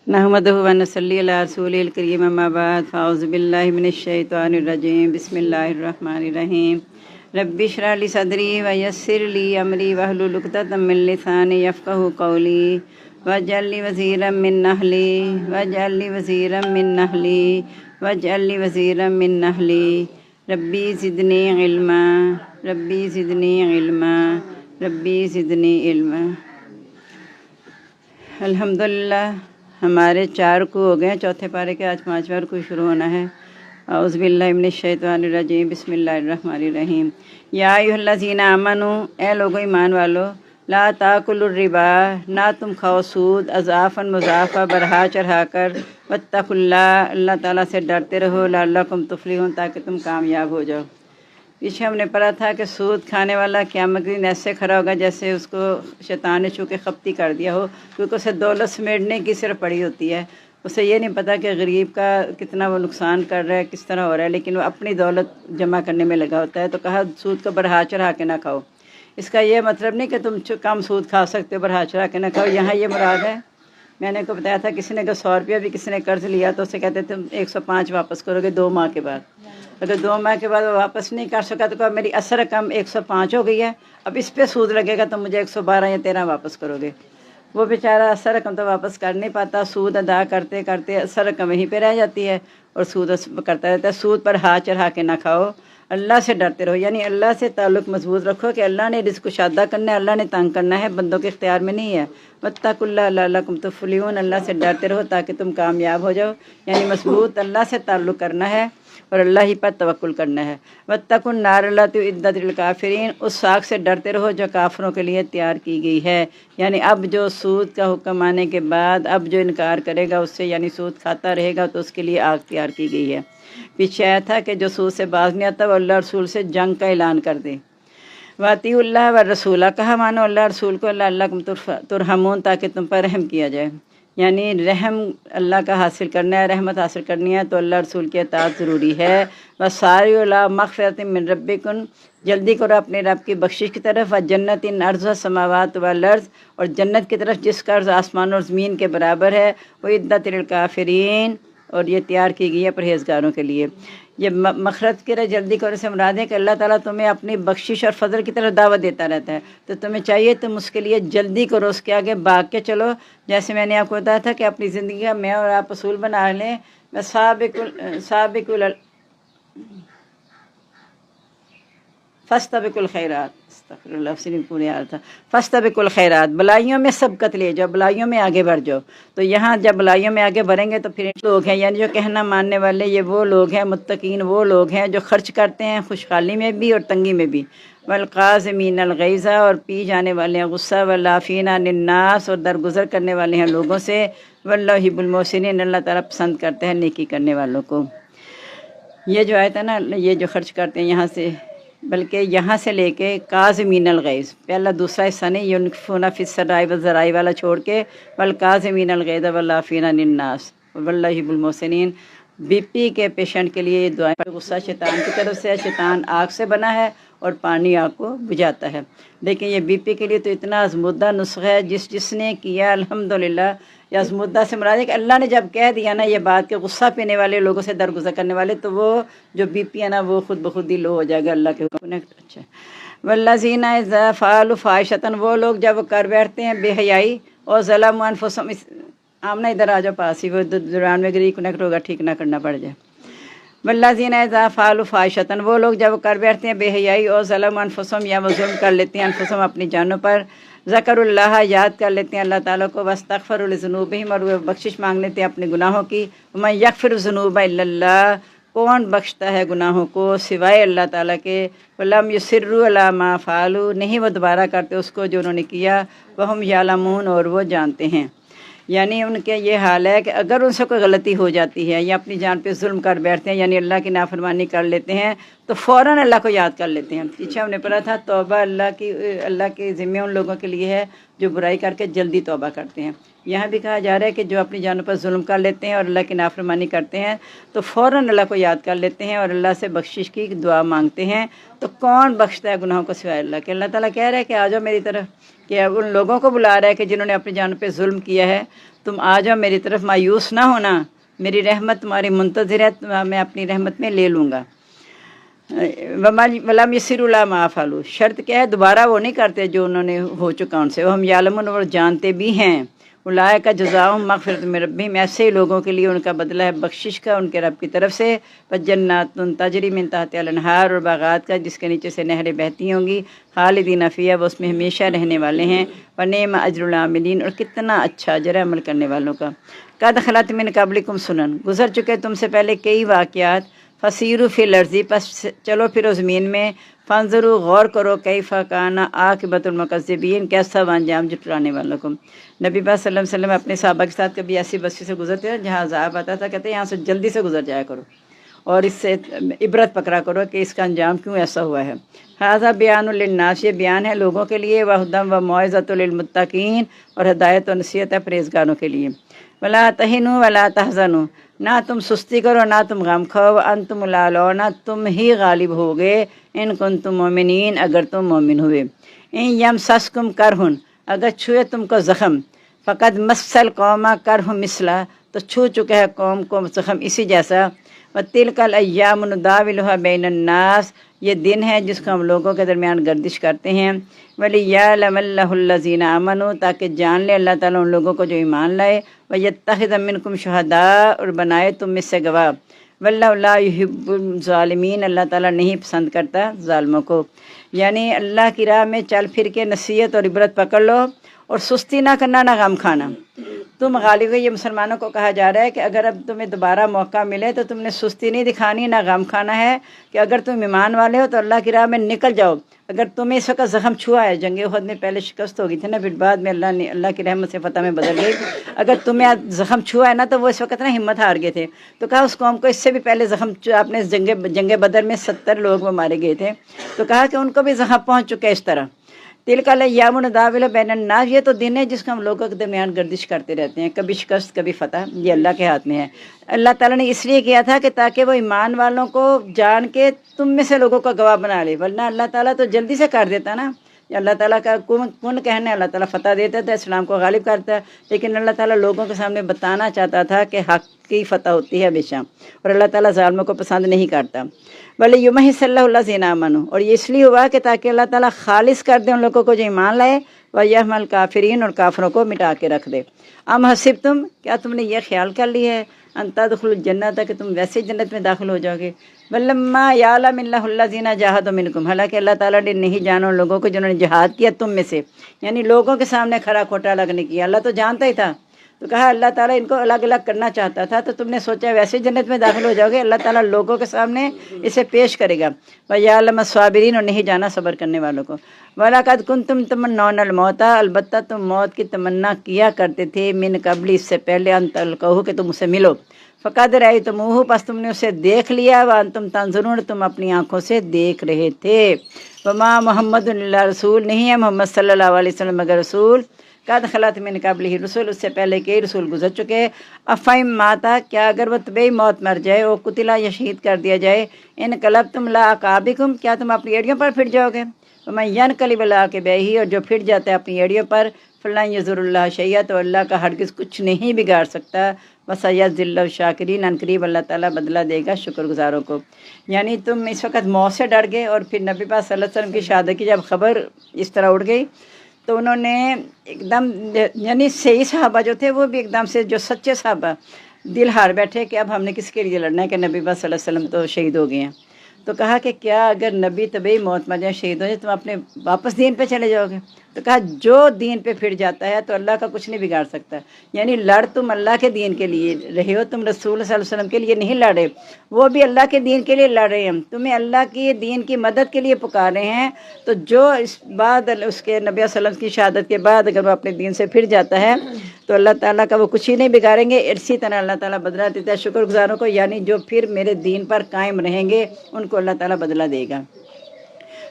नहमदुहु व नसल्ली अला रसूलिल करीम अम्मा बाद फ़ाउज़ु बिल्लाहि मिनश शैतानिर रजीम बिस्मिल्लाहिर रहमानिर रहीम रब्बि इश्रह ली सदरी व यस्सिर ली अमरी वहलुल उक़दतम मिन लिसानी यफ़क़हू क़ौली वजअल ली वज़ीरम मिन अहली वजअल ली वज़ीरम मिन अहली वजअल ली वज़ीरम मिन अहली रब्बी ज़िदनी इल्मा रब्बी ज़िदनी इल्मा रब्बी ज़िदनी इल्मा। अल्हम्दुलिल्लाह हमारे 4 रुकू हो गए, चौथे पारे के आज 5वां रुकू शुरू होना है। औज़ु बिल्लाहि मिनश शैतानिर रजीम बिस्मिल्लाहिर रहमानिर रहीम। या अय्युहल्लज़ीना आमनू, ए लोगो ईमान वालो, ला ताकुलुर रिबा, ना तुम खाओ सूद, अज़ाफ़न मुज़ाफ़ा बढ़ा चढ़ा कर, वत्तक़ुल्लाह, अल्लाह ताला से डरते रहो, लअल्लकुम तुफ़्लिहून, ताकि तुम कामयाब हो जाओ। पीछे हमने पढ़ा था कि सूद खाने वाला क़यामत के दिन ऐसे खड़ा होगा जैसे उसको शैतान ने छू के खप्ती कर दिया हो, क्योंकि उसे दौलत समेटने की सिर्फ पड़ी होती है। उसे ये नहीं पता कि गरीब का कितना वो नुकसान कर रहा है, किस तरह हो रहा है, लेकिन वो अपनी दौलत जमा करने में लगा होता है। तो कहा सूद को बढ़ा चढ़ा के ना खाओ। इसका ये मतलब नहीं कि तुम कम सूद खा सकते हो, बढ़ा चढ़ा के ना खाओ। यहाँ ये मुराद है, मैंने को बताया था, किसी ने अगर 100 रुपया भी किसी ने कर्ज लिया तो उसे कहते तुम 105 वापस करोगे 2 माह के बाद। अगर 2 माह के बाद वो वापस नहीं कर सका तो कहा मेरी असर रकम 105 हो गई है, अब इस पे सूद लगेगा तो मुझे 112 या 13 वापस करोगे। वो बेचारा असर रकम तो वापस कर नहीं पाता, सूद अदा करते करते असर रकम वहीं पे रह जाती है और सूद करता रहता है। सूद पर हाथ चढ़ा के ना खाओ, अल्लाह से डरते रहो, यानी अल्लाह से ताल्लुक़ मजबूत रखो कि अल्लाह ने रिज़्क़ शादा करना है, अल्लाह ने तंग करना है, बंदों के इख्तियार में नहीं है। वत्तक़ुल्लाह लअल्लकुम तुफ़्लिहून, अल्लाह से डरते रहो ताकि तुम कामयाब हो जाओ, यानी मजबूत अल्लाह से ताल्लुक़ करना है और अल्लाह ही पर तवक्कुल करना है। वत्तकुन नार अल्लती उइद्दत लिल काफिरीन, उस आग से डरते रहो जो काफिरों के लिए तैयार की गई है। यानी अब जो सूद का हुक्म आने के बाद अब जो इनकार करेगा उससे, यानी सूद खाता रहेगा, तो उसके लिए आग तैयार की गई है। पीछे आया था कि जो सूद से बाज नहीं आता वो अल्लाह रसूल से जंग का ऐलान कर दे। वातिउल्लाह व रसूला, कहा मानो अल्लाह रसूल को, लअल्लकुम तुरहमून, ताकि तुम पर रहम किया जाए। यानी रहम अल्लाह का हासिल करना है, रहमत हासिल करनी है तो अल्लाह रसूल की अताअत ज़रूरी है। वसारिउ इला मग़फ़िरतिन मिन रब्बिकुम, जल्दी करो अपने रब की बख्शिश की तरफ। व जन्नतिन अर्ज़ुहा समावात वल अर्ज़, और जन्नत की तरफ जिसका अर्ज़ आसमान और ज़मीन के बराबर है। उइद्दत लिल काफ़िरीन, और ये तैयार की गई है परहेज़गारों के लिए। ये मखरत की तरह जल्दी करो से मुराद है कि अल्लाह ताला तुम्हें अपनी बख्शिश और फजल की तरफ दावत देता रहता है, तो तुम्हें चाहिए तुम उसके लिए जल्दी करो, उसके आगे भाग के चलो। जैसे मैंने आपको बताया था कि अपनी ज़िंदगी का मैं और आप असूल बना लें। मैं साबिकुल फ़स्तबिकुल खैरात, अस्तग़फिरुल्लाह, पूरे याद था। फ़स्तबिकुल खैरात, भलाइयों में सबकत ले जाओ, भलाइयों में आगे बढ़ जाओ। तो यहाँ जब भलाइयों में आगे बढ़ेंगे तो फिर लोग हैं, यानी जो कहना मानने वाले, ये वो लोग हैं, मुत्तकीन वो लोग हैं जो खर्च करते हैं खुशहाली में भी और तंगी में भी। वल्काज़िमीनल गैज़ा, और पी जाने वाले हैं गुस्सा। वल्लाफ़ीना अनिन्नास, और दरगुजर करने वाले हैं लोगों से। वल्लाहु युहिब्बुल मुहसिनीन, अल्लाह ताला पसंद करते हैं नेकी करने वालों को। ये जो आयत है ना, ये जो खर्च करते हैं यहाँ से, बल्कि यहाँ से लेके काज़िमीनल गैज़, पहला दूसरा हिस्सा नहीं, युनफ़िक़ूना फ़िस्सर्राइ वज़्ज़राइ वाला छोड़ के वल काज़िमीनल गैज़ वल्लाफ़ीना अनिन्नास वल्लाहु युहिब्बुल मुहसिनीन। बीपी के पेशेंट के लिए ये दुआ है। गुस्सा शैतान की तरफ से है, शैतान आग से बना है और पानी आग को बुझाता है, लेकिन ये बीपी के लिए तो इतना आज़मुद्दा नुस्ख़ा है, जिसने किया अल्हम्दुलिल्लाह। या आज़मुद्दा से मुराद है कि अल्लाह ने जब कह दिया ना ये बात कि गुस्सा पीने वाले लोगों से दरगुजर करने वाले, तो वो जो बीपी है ना वो खुद ब खुद ही लो हो जाएगा अल्लाह के हुक्म। अच्छा, वल्लज़ीना इज़ा फ़अलू फ़ाहिशतन, वो लोग जब कर बैठते हैं बेहयाई, और ज़लमू अनफुसहुम, आमना इधर आ जाओ पास ही, वो दौरान में गरी कनेक्ट होगा, ठीक ना करना पड़ जाए। वल्लज़ीना इज़ा फ़अलू फ़ाहिशतन, वो लोग जब कर बैठते हैं बेहयाई, और ज़लमू अनफुसहुम, या वो जुल्म कर लेते हैं अनफुसहुम अपनी जानों पर। ज़करुल्लाह, याद कर लेते हैं अल्लाह ताला को। वस्तग़फ़रू लिज़ुनूबिहिम, और वो बख्शिश मांग लेते हैं अपने गुनाहों की। वमन यग़फ़िरु ज़ुनूबा इल्लल्लाह, कौन बख्शता है गुनाहों को सिवाय अल्लाह ताला के। वलम युसिर्रू अला मा फ़अलू, नहीं वो दोबारा करते उसको जो उन्होंने किया। वहुम यालमून, और वो जानते हैं। यानी उनके ये हाल है कि अगर उनसे कोई गलती हो जाती है या अपनी जान पे जुल्म कर बैठते हैं, यानी अल्लाह की नाफरमानी कर लेते हैं, तो फ़ौरन अल्लाह को याद कर लेते हैं। पीछे हमने पढ़ा था तौबा अल्लाह के ज़िम्मे उन लोगों के लिए है जो बुराई करके जल्दी तौबा करते हैं। यहाँ भी कहा जा रहा है कि जो अपनी जानों पर जुल्म कर लेते हैं और अल्लाह की नाफरमानी करते हैं, तो फ़ौरन अल्लाह को याद कर लेते हैं और अल्लाह से बख्शिश की दुआ मांगते हैं। तो कौन बख्शता है गुनाहों को सिवाय अल्लाह के। अल्लाह ताला कह रहा है कि आ जाओ मेरी तरफ, कि उन लोगों को बुला रहा है कि जिन्होंने अपनी जान पे जुल्म किया है, تم آ جاؤ میری طرف، مایوس نہ ہونا، میری رحمت تمہاری منتظر ہے، میں اپنی رحمت میں لے لوں گا۔ ولم یسر اللہ ما فعلوا، شرط کیا ہے؟ دوبارہ وہ نہیں کرتے جو انہوں نے ہو چکا ان سے، وہ ہم یعلمون، وہ جانتے بھی ہیں، اولئک جزاؤہم مغفرۃ من ربہم، ایسے لوگوں کے لیے ان کا بدلہ ہے بخشش کا ان کے رب کی طرف سے، جنات تجری من تحتہا الانہار، اور باغات کا جس کے نیچے سے نہریں بہتی ہوں گی، خالدین فیہا، وہ اس میں ہمیشہ رہنے والے ہیں، ونعم اجر العاملین، اور کتنا اچھا اجر ہے عمل کرنے والوں کا۔ قد خلت من قبلکم سنن، گزر چکے تم سے پہلے کئی واقعات، فسیروا فی الارض، پس چلو پھرو زمین میں، فانظروا، غور کرو، کیف کان عاقبۃ المکذبین، کیسا ہوا انجام جھٹلانے والوں کو۔ نبی پاک صلی اللہ علیہ وسلم اپنے صحابہ کے ساتھ کبھی ایسی بستی سے گزرتے ہیں جہاں عذاب آتا تھا، کہتے ہیں یہاں سے جلدی سے گزر جایا کرو اور اس سے عبرت پکڑا کرو کہ اس کا انجام کیوں ایسا ہوا ہے۔ ھذا بیان للناس، یہ بیان ہے لوگوں کے لیے، وہدی وموعظۃ للمتقین، اور ہدایت و نصیحت ہے پرہیزگاروں کے لیے۔ ولا تہنوا ولا تحزنوا، نہ تم سستی کرو نہ تم غم کھاؤ، انتم الاعلون، تم ہی غالب ہوگے، ان کنتم مومنین، اگر تم مومن ہوئے۔ ان یمسسکم کرہن، اگر چھوئے تم کو زخم، فقد مس القوم کرہ مثلہ، تو چھو چکا ہے قوم کو زخم اسی جیسا، وتلک الایام نداولها بین الناس، یہ دن ہے جس کو ہم لوگوں کے درمیان گردش کرتے ہیں، ولیعلم اللہ الذین آمنوا، تاکہ جان لے اللہ تعالیٰ ان لوگوں کو جو ایمان لائے، ویتخذ منکم شہداء، اور بنائے تم میں سے گواہ، واللہ لا یحب الظالمین، اللہ تعالیٰ نہیں پسند کرتا ظالموں کو۔ یعنی اللہ کی راہ میں چل پھر کے نصیحت اور عبرت پکڑ لو، اور سستی نہ کرنا نہ غم کھانا۔ تم غالب، یہ مسلمانوں کو کہا جا رہا ہے کہ اگر اب تمہیں دوبارہ موقع ملے تو تم نے سستی نہیں دکھانی نہ غم کھانا ہے، کہ اگر تم ایمان والے ہو تو اللہ کی راہ میں نکل جاؤ۔ اگر تمہیں اس وقت زخم چھوا ہے، جنگ احد میں پہلے شکست ہو گئی تھی نا، پھر بعد میں اللہ کی رحمت سے فتح میں بدل گئی، اگر تمہیں زخم چھوا ہے نا تو وہ اس وقت نا ہمت ہار گئے تھے، تو کہا اس قوم کو اس سے بھی پہلے زخم، اپنے جنگ بدر میں 70 لوگ وہ مارے گئے تھے، تو کہا کہ ان کو بھی زخم پہنچ چکے اس طرح۔ تلک الایام نداولها بین الناس، یہ تو دن ہے جس کو ہم لوگوں کے درمیان گردش کرتے رہتے ہیں، کبھی شکست کبھی فتح، یہ اللہ کے ہاتھ میں ہے۔ اللہ تعالیٰ نے اس لیے کیا تھا کہ تاکہ وہ ایمان والوں کو جان کے تم میں سے لوگوں کا گواہ بنا لے، ورنہ اللہ تعالیٰ تو جلدی سے کر دیتا نا، اللہ تعالیٰ کا کن کہنا ہے، اللہ تعالیٰ فتح دیتا تھا، اسلام کو غالب کرتا ہے، لیکن اللہ تعالیٰ لوگوں کے سامنے بتانا چاہتا تھا کہ حق کی فتح ہوتی ہے ہمیشہ، اور اللہ تعالیٰ ظالموں کو پسند نہیں کرتا۔ وَلِيُمَحِّصَ اللَّهُ الَّذِينَ آمَنُوا، اور یہ اس لیے ہوا کہ تاکہ اللہ تعالیٰ خالص کر دے ان لوگوں کو جو ایمان لائے، وَيَحْمَ الْكَافِرِينَ، اور کافروں کو مٹا کے رکھ دے۔ ام حسبتم، کیا تم نے یہ خیال کر لی ہے، ان تدخلوا الجنت، کہ تم ویسے جنت میں داخل ہو جاؤ گے، وَلَمَّا يَعْلَمِ اللَّهُ الَّذِينَ جَاهَدُوا مِنكُمْ، حالانکہ اللہ تعالیٰ نے نہیں جانا ان لوگوں کو جنہوں نے جہاد کیا تم میں سے، یعنی لوگوں کے سامنے کھرا کھوٹا الگ نہیں کیا، اللہ تو جانتا ہی تھا، تو کہا اللہ تعالیٰ ان کو الگ الگ کرنا چاہتا تھا، تو تم نے سوچا ویسے جنت میں داخل ہو جاؤ گے، اللہ تعالیٰ لوگوں کے سامنے اسے پیش کرے گا، وَيَعْلَمَ الصَّابِرِينَ، اور نہیں جانا صبر کرنے والوں کو۔ وَلَقَدْ كُنْتُمْ تَمَنَّوْنَ الْمَوْتَ، البتہ تم موت کی تمنا کیا کرتے تھے، من قبل، اس سے پہلے، ان تلقوہ، کہ تم اسے ملو، فقد رأیتموہ، پس تم نے اسے دیکھ لیا، وانتم تنظرون، تم اپنی آنکھوں سے دیکھ رہے تھے، وما محمد الا رسول، نہیں ہے محمد صلی اللہ علیہ وسلم مگر رسول، قد خلت من قبلہ رسول، اس سے پہلے کئی رسول گزر چکے، افہم ماتا، کیا اگر وہ طبعی موت مر جائے، او قتلا، یا شہید کر دیا جائے، انقلبتم لی اعقابکم، کیا تم اپنی ایڑیوں پر پھر جاؤ گے، ومن ینقلب لی عقبیہ، اور جو پھر جاتا ہے اپنی ایڑیوں پر، فلن یضر اللہ شیئا، تو اللہ کا ہرگز کچھ نہیں بگاڑ سکتا، وسیجزی اللہ الشاکرین، ان قریب اللہ تعالیٰ بدلہ دے گا شکر گزاروں کو۔ یعنی تم اس وقت موت سے ڈر گئے، اور پھر نبی پاک صلی اللہ علیہ وسلم کی شہادت کی جب خبر اس طرح اڑ گئی تو انہوں نے ایک دم، یعنی صحیح صحابہ جو تھے وہ بھی ایک دم سے، جو سچے صحابہ، دل ہار بیٹھے کہ اب ہم نے کس کے لیے لڑنا ہے، کہ نبی پاک صلی اللہ علیہ وسلم تو شہید ہو گئے ہیں، تو کہا کہ کیا اگر نبی طبعی موت مر جائے، شہید ہو جائے، تم اپنے واپس دین پہ چلے جاؤ گے، تو کہا جو دین پہ پھر جاتا ہے تو اللہ کا کچھ نہیں بگاڑ سکتا، یعنی لڑ تم اللہ کے دین کے لیے رہے ہو، تم رسول صلی اللہ علیہ وسلم کے لیے نہیں لڑے، وہ بھی اللہ کے دین کے لیے لڑ رہے ہیں، تمہیں اللہ کی دین کی مدد کے لیے پکار رہے ہیں، تو جو اس بعد اس کے نبی صلی اللہ علیہ وسلم کی شہادت کے بعد اگر وہ اپنے دین سے پھر جاتا ہے تو اللہ تعالیٰ کا وہ کچھ ہی نہیں بگاڑیں گے، اسی طرح اللہ تعالیٰ بدلہ دیتا ہے شکر گزاروں کو، یعنی جو پھر میرے دین پر قائم رہیں گے ان کو اللہ تعالیٰ بدلہ دے گا۔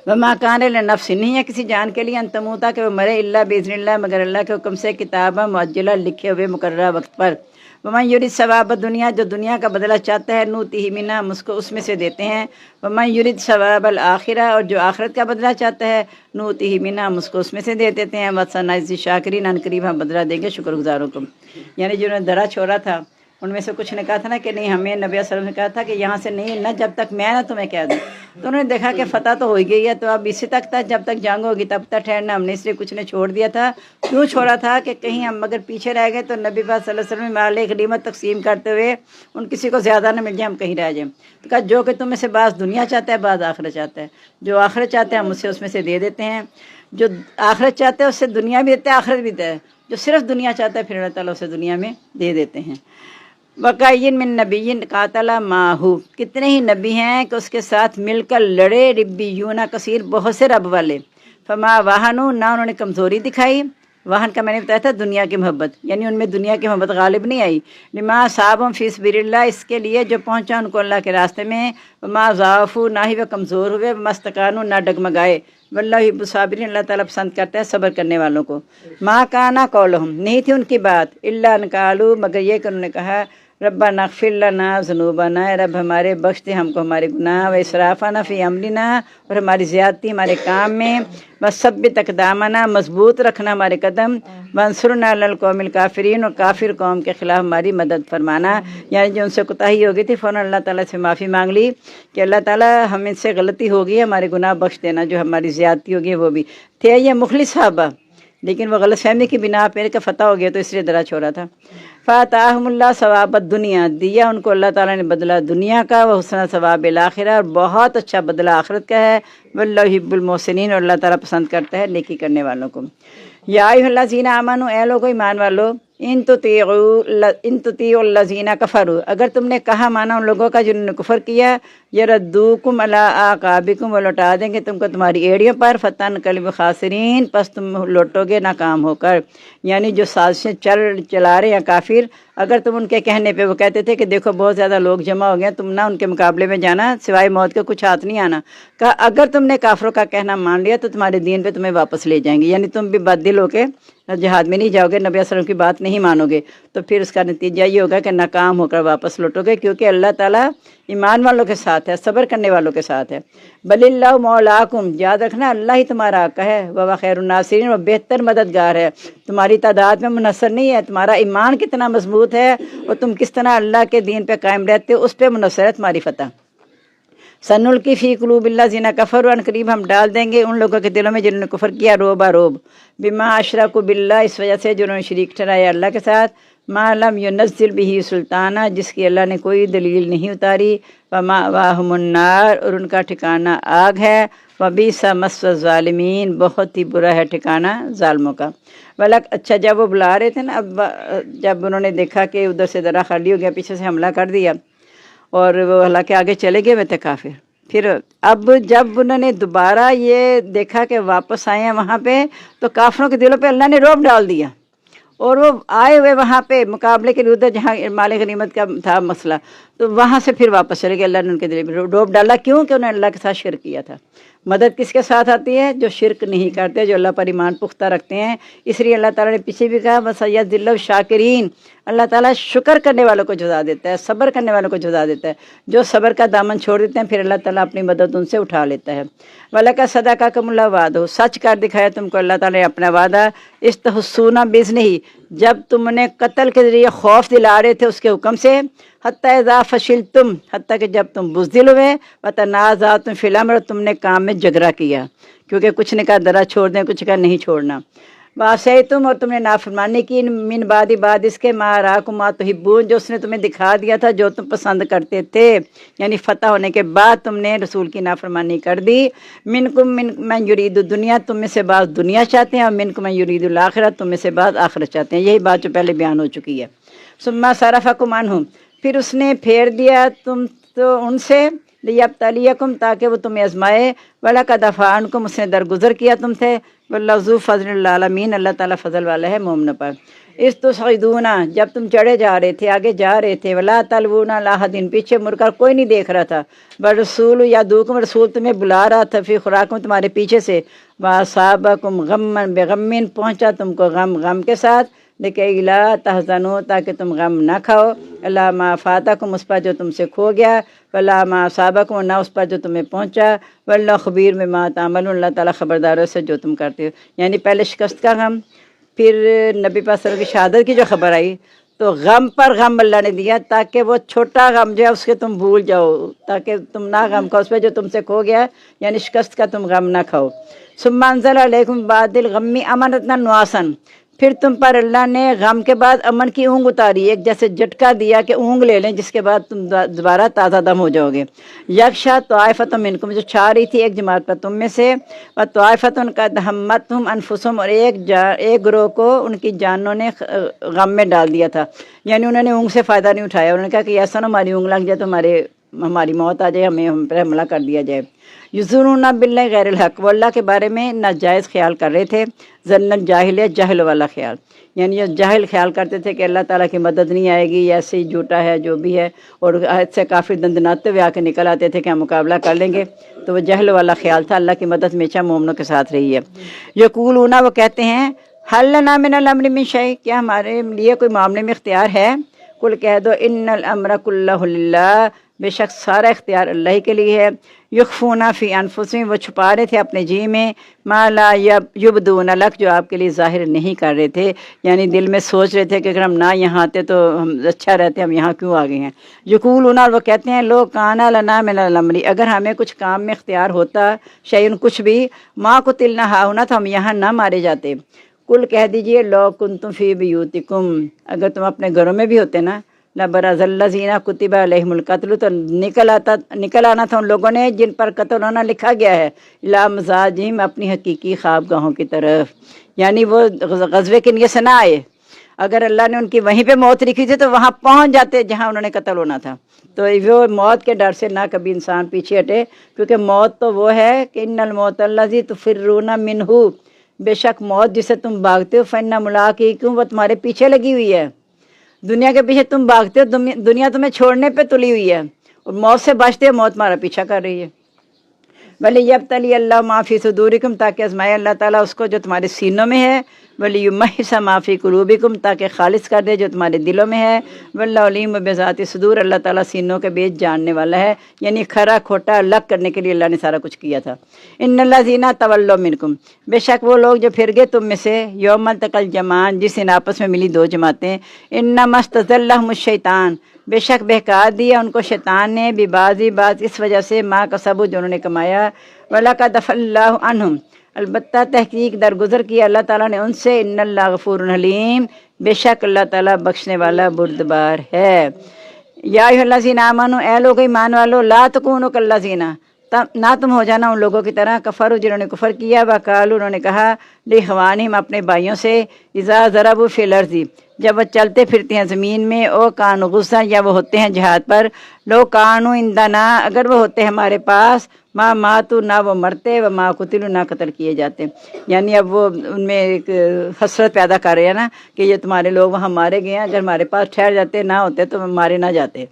वमा कान लिनफ्स, नहीं है किसी जान के लिए अन तमूता कि वो मरे इल्ला बिइज़्निल्लाह, मगर अल्लाह के हुक्म से, किताबा मुअज्जला, लिखे हुए मुकर्ररा वक्त पर। वमन युरिद सवाब दुनिया, जो दुनिया का बदला चाहता है, नूतिही मिन्हा, हम उसको उसमें से देते हैं। वमन युरिद सवाब अल आखिरा, और जो आखिरत का बदला चाहता है, नूतिही मिन्हा, हम उसको उसमें से दे देते हैं। वसनजज़ी शाकिरीन, अन करीब हम बदला देंगे शुक्रगुजारों को। यानी जिन्होंने दरा छोड़ा था उनमें से कुछ ने कहा था ना कि नहीं, हमें नबी सल्लल्लाहु अलैहि वसल्लम ने कहा था कि यहाँ से नहीं ना जब तक मैं ना तुम्हें कह दूँ। तो उन्होंने देखा कि फ़तह तो हो ही गई है, तो अब इसी तक था, जब तक जंग होगी तब तक ठहरना, हमने इसलिए कुछ ने छोड़ दिया था। क्यों छोड़ा था कि कहीं हम अगर पीछे रह गए तो नबी पाक सल्लल्लाहु अलैहि वसल्लम माल गनीमत तकसीम करते हुए उन किसी को ज़्यादा न मिल जाए, हम कहीं रह जाएँ। तो कहा जो कि तुम में से बाज़ दुनिया चाहता है, बाज़ आखिरत चाहता है। जो आखिरत चाहते हैं हम उससे उसमें से दे देते हैं, जो आखिरत चाहते हैं उससे दुनिया भी देते हैं, आखिरत भी देते हैं। जो सिर्फ दुनिया चाहता है फिर अल्लाह ताला उसे दुनिया में दे देते हैं। वकायिन मिन नबीयिन कातला माहू, कितने ही नबी हैं कि उसके साथ मिलकर लड़े। रिब्बियूना कसीर, बहुत से रब वाले। फमा वाहनु, ना उन्होंने कमज़ोरी दिखाई। वाहन का मैंने बताया था दुनिया की मोहब्बत, यानी उनमें दुनिया की मोहब्बत गालिब नहीं आई। लिमा साहब फ़ी सबिलिल्लाह, इसके लिए जो पहुँचा उनको अल्लाह के रास्ते में। वमा ज़ाफ़ू, ना ही वह कमज़ोर हुए। मस्तकानु, ना डगमगाए। वल्लाहु युहिब्बु साबिरीन, अल्लाह ताला पसंद करता है सब्र करने वालों को। मा काना कौलहुम, नहीं थी उनकी बात, इल्ला अन कालू, मगर ये कि उन्होंने कहा, रब्बना इग़फ़िर लना ज़ुनूबना, रब हमारे बख्श दे हमको हमारे गुनाह, व इसराफ़ना फ़ी अमरिना, और हमारी ज़्यादती हमारे काम में, वसब्बित अक़दामना, मजबूत रखना हमारे कदम, वंसुरना अलल कौमिल काफ़िरीन, और काफिर कौम के ख़िलाफ़ हमारी मदद फरमाना। यानी जो उनसे कोताही हो गई थी फ़ौरन अल्लाह ताला से माफ़ी मांग ली कि अल्लाह ताला हम इनसे गलती हो गई है, हमारे गुनाह बख्श देना, जो हमारी ज़्यादती होगी वो भी। थे ये मुखलिस सहाबा, लेकिन वह गलत फहमी की बिना पे का फ़तह हो गया तो इसलिए दरा छोड़ा था। फ़ाताहुमुल्लाह सवाबत दुनिया, दिया उनको अल्लाह ताला ने बदला दुनिया का, वह हुस्ना सवाबिल आखिरा, और बहुत अच्छा बदला आखिरत का है। वल्लाहु युहिब्बुल मोहसिनीन, और अल्लाह ताला पसंद करता है नेकी करने वालों को। या अय्युहल्लज़ीना आमनू, ए लोगो ईमान वालो, इन तुतीउल्लज़ीना कफ़रू, अगर तुमने कहा माना उन लोगों का जिन्होंने कुफर किया, यरद्दूकुम अला आक़ाबिकुम, वो लौटा देंगे तुमको तुम्हारी एड़ियों पर, फ़तनक़लिबू ख़ासिरीन, पस तुम लौटोगे नाकाम होकर। यानी जो साजिशें चला रहे हैं काफिर, अगर तुम उनके कहने पे, वो कहते थे कि देखो बहुत ज़्यादा लोग जमा हो गए, तुम ना उनके मुकाबले में जाना, सिवाय मौत के कुछ हाथ नहीं आना। कहा अगर तुमने काफिरों का कहना मान लिया तो तुम्हारे दीन पे तुम्हें वापस ले जाएंगे, यानी तुम भी बददिल होके जिहाद में नहीं जाओगे, नबी सल्लल्लाहु अलैहि वसल्लम की बात नहीं मानोगे, तो फिर उसका नतीजा ये होगा कि नाकाम होकर वापस लौटोगे, क्योंकि अल्लाह ताला ईमान वालों के साथ है, सब्र करने वालों के साथ है। बलिल्लाहु मौलाकुम, याद रखना अल्लाह ही तुम्हारा आका है, वह खैरुन नासिरीन, वह बेहतर मददगार है। तुम्हारी तादाद में मुनसर नहीं है, तुम्हारा ईमान कितना मजबूत है और तुम किस तरह अल्लाह के दीन पे कायम रहते हो, उस पर मुनसर है तुम्हारी फतह। सनुल्की फ़ी क़ुलूबिल्लज़ीना कफ़रू, अन करीब हम डाल देंगे उन लोगों के दिलों में जिन्होंने कुफर किया, रोबा रोब, बिमा अशरकू बिल्लाह, इस वजह से जिन्होंने शरीक ठहराया अल्लाह के साथ, मा लम युनज़्ज़िल बिही सुल्ताना, जिसकी अल्लाह ने कोई दलील नहीं उतारी, व मावाहुमुन्नार, और उनका ठिकाना आग है, व बीसा मस्वज़ ज़ालिमीन, बहुत ही बुरा है ठिकाना ज़ालिमों का। वलक, अच्छा जब वो बुला रहे थे ना, अब जब उन्होंने देखा कि उधर से दरा खाली हो गया, पीछे से हमला कर दिया और वो हालांकि आगे चले गए हुए थे काफिर, फिर अब जब उन्होंने दोबारा ये देखा कि वापस आए हैं वहाँ पे, तो काफिरों के दिलों पे अल्लाह ने रौब डाल दिया, और वो आए हुए वहाँ पे मुकाबले के लिए उधर जहाँ माल गनीमत का था मसला, तो वहाँ से फिर वापस चले गए। अल्लाह ने उनके दिल में रौब डाला, क्यों कि उन्होंने अल्लाह के साथ शिरक किया था। मदद किसके साथ आती है? जो शिरक नहीं करते, जो अल्लाह पर ईमान पुख्ता रखते हैं। इसलिए अल्लाह ताला ने पीछे भी कहा वसयज़िल्लु शाकिरीन, अल्लाह ताला शुक्र करने वालों को जज़ा देता है, सब्र करने वालों को जज़ा देता है। जो सब्र का दामन छोड़ देते हैं फिर अल्लाह ताला अपनी मदद उनसे उठा लेता है। वलका सदाकाकुमुल्लाह वादहु, सच कर दिखाया तुमको अल्लाह ताला ने अपना वादा। इस्तहुस्सूना बिज़निही, जब तुमने कत्ल के जरिए खौफ दिला रहे थे उसके हुक्म से, हत्ता इज़ा फशिलतुम, हत्ता कि जब तुम बुज़दिल हुए, व तनाज़अतुम फिल अम्र, तुमने काम में झगड़ा किया, क्योंकि कुछ ने कहा दरा छोड़ दें, कुछ कहा नहीं छोड़ना। वासे तुम, और तुमने नाफरमानी की, मिन बादी बाद इसके, माराकुम मा तुहिब्बून, जो उसने तुम्हें दिखा दिया था जो तुम पसंद करते थे, यानी फतह होने के बाद तुमने रसूल की नाफरमानी कर दी। मिनकुम मिन मैं युरीदु दुनिया, तुम में से बात दुनिया चाहते हैं, और मिनकुम मैं युरीदुल आखिरत, तुम में से बात आखिरत चाहते हैं। यही बात जो पहले बयान हो चुकी है। सुम्मा सरफकुम अन्हुम, फिर उसने फेर दिया तुम तो उनसे, लियब्तलियकुम, ताकि वो तुम्हें आजमाए, वलक़द अफ़ा अन्कुम, उसने दरगुजर किया तुम थे, वल्लाहु ज़ू फ़ज़लिल लिल आलमीन, अल्लाह ताला फजल वाला है मोमिनों पर। इस तुसईदूना, जब तुम चढ़े जा रहे थे, आगे जा रहे थे, वला तलवूना अला अहदिन, पीछे मुड़कर कोई नहीं देख रहा था, बर रसूल या दूकुम, रसूल तुम्हें बुला रहा था, फी खुराकुम, तुम्हारे पीछे से, वासाबकुम गम्मन बेगम्मिन, पहुँचा तुमको गम गम के साथ, लेकिन ला तहज़नु, ताकि तुम गम ना खाओ, अला मा फातकुम, उस पर जो तुमसे खो गया, वला मा असाबकुम, ना उस पर जो तुम्हें पहुँचा, वल्लाहु खबीर बिमा तामलून, अल्लाह ताला खबरदार से जो तुम करते हो। यानी पहले शिकस्त का गम, फिर नबी पाक सल्लल्लाहु अलैहि वसल्लम की शहादत की जो खबर आई, तो गम पर गम अल्लाह ने दिया, ताकि वो छोटा गम जो है उसके तुम भूल जाओ, ताकि तुम ना गम खाओ उस पर जो तुमसे खो गया, यानी शिकस्त का तुम गम ना खाओ। सुम्मा अंज़ला अलैकुम बादिल गम्मी अमनतन नुआसन, फिर तुम पर अल्लाह ने गम के बाद अमन की ऊँग उतारी, एक जैसे झटका दिया कि ऊँग ले लें, जिसके बाद तुम दोबारा ताज़ा दम हो जाओगे। यक्शा तवाइफ़तुम मिनकुम, जो छा रही थी एक जमात पर तुम में से, व तवाइफ़तुन कद हम्मतहुम अनफुसुहुम, और एक ग्रोह को उनकी जानों ने गम में डाल दिया था, यानी उन्होंने ऊँग से फ़ायदा नहीं उठाया। उन्होंने कहा कि ऐसा ना हमारी ऊँग लग जाए तो हमारी मौत आ जाए, हम पर हमला कर दिया जाए। युज़ुरूना बिल्लाहि गैरिल हक़, वो अल्लाह के बारे में नाजायज़ ख्याल कर रहे थे, ज़न्नत जाहिलियत, जहल वाला ख्याल, यानी ये जाहिल ख्याल करते थे कि अल्लाह ताला की मदद नहीं आएगी, ऐसे ही झूठा है जो भी है, और ऐसे काफ़ी दंदनाते हुए आके निकल आते थे कि हम मुकाबला कर लेंगे। तो वो जहल वाला ख्याल था। अल्लाह की मदद हमेशा मोमिनों के साथ रही है। यक़ूलूना, वो कहते हैं, हल लना मिनल अम्रि मिन शै, क्या हमारे लिए कोई मामले में इख्तियार है? कुल कह दो, इन्नल अम्र कुल्लहु लिल्लाह, बेशक सारा इख्तियार अल्लाह ही के लिए है। युख्फूना फ़ी अनफुसिहिम, वो छुपा रहे थे अपने जी में, मा ला युबदून लक, जो आपके लिए ज़ाहिर नहीं कर रहे थे, यानी दिल में सोच रहे थे कि अगर हम ना यहाँ आते तो हम अच्छा रहते, हम यहाँ क्यों आ गए हैं। यक़ूलूना, वो कहते हैं, लो काना लना मिनल अम्रि, अगर हमें कुछ काम में इख्तियार होता, शैउन कुछ भी, मा कुतिलना हाहुना, तो हम यहाँ ना मारे जाते। कुल कह दीजिए, लो कुंतुम फ़ी बुयूतिकुम, अगर तुम अपने घरों में भी होते ना, लबरज़ल्लज़ीना कुतिबा अलैहिमुल क़त्ल, तो निकल आना था उन लोगों ने जिन पर कत्ल होना लिखा गया है, इला मज़ाजिहिम, अपनी हकीकी ख्वाबगाहों की तरफ, यानी वो ग़ज़वे की नियत से ना आए। अगर अल्लाह ने उनकी वहीं पे मौत लिखी थी तो वहाँ पहुँच जाते जहाँ उन्होंने कत्ल होना था। तो वो मौत के डर से ना कभी इंसान पीछे हटे, क्योंकि मौत तो वो है कि इन्नल मौत अल्लज़ी तुफ़िर्रूना मिन्हु, बेशक मौत जिसे तुम भागते हो, फ़इन्ना मुलाक़ीकुम, वो तुम्हारे पीछे लगी हुई है। दुनिया के पीछे तुम भागते हो, दुनिया तुम्हें छोड़ने पे तुली हुई है, और मौत से बचते हो, मौत तुम्हारा पीछा कर रही है। वली यब्तली अल्लाह माफ़ी सुदूरिकुम, ताकि आज़माए अल्लाह ताला उसको जो तुम्हारे सीनों में है, वली युमहिसा माफ़ी कुलूबिकुम, ताकि खालिस कर दे जो तुम्हारे दिलों में है। वल्लाहु अलीम बिज़ाति सुदूर, अल्लाह ताला सीनों के बीच जानने वाला है, यानी खरा खोटा अलग करने के लिए अल्लाह ने सारा कुछ किया था। इन्नल्लज़ीना तवल्लौ मिनकुम, बेशक वो लोग जो फिर गए तुम में से, यौमल तक़ल जमान, जिस दिन आपस में मिली दो जमातें, इन्नमा इस्तज़ल्लहुमुश शैतान, बेशक बहका दिया उनको शैतान ने, बेबाजी बात इस वजह से, माँ का सबूत जो उन्होंने कमाया, वलक़द अफ़ल्लाहु अन्हुम, अलबत्ता तहकीक दरगुजर किया अल्लाह ताला ने उनसे, इन्नल्लाह गफ़ूरुन हलीम, बेशक अल्लाह ताला बख्शने वाला बुर्दबार है। या अय्युहल्लज़ीना आमनू, ए लोग ईमान वालो, ला तकूनू कल्लज़ीना, ना तुम हो जाना उन लोगों की तरह, कफर जिन्होंने कुफर किया, वकालू, उन्होंने कहा, लिइख़वानिहिम, अपने भाइयों से, इज़ा ज़रबू फ़िल अर्ज़ि, जब वो चलते फिरते हैं ज़मीन में, ओ कानू गुस्सा, या वो होते हैं जिहाद पर, लो कानू इंदना, अगर वो होते हमारे पास, माँ मातू, ना वो मरते, व माँ कुतिलू, ना कत्ल किए जाते। यानी अब वो उनमें एक हसरत पैदा कर रहे हैं ना कि ये तुम्हारे लोग वहाँ मारे गए हैं, अगर हमारे पास ठहर जाते ना होते तो मारे ना जाते।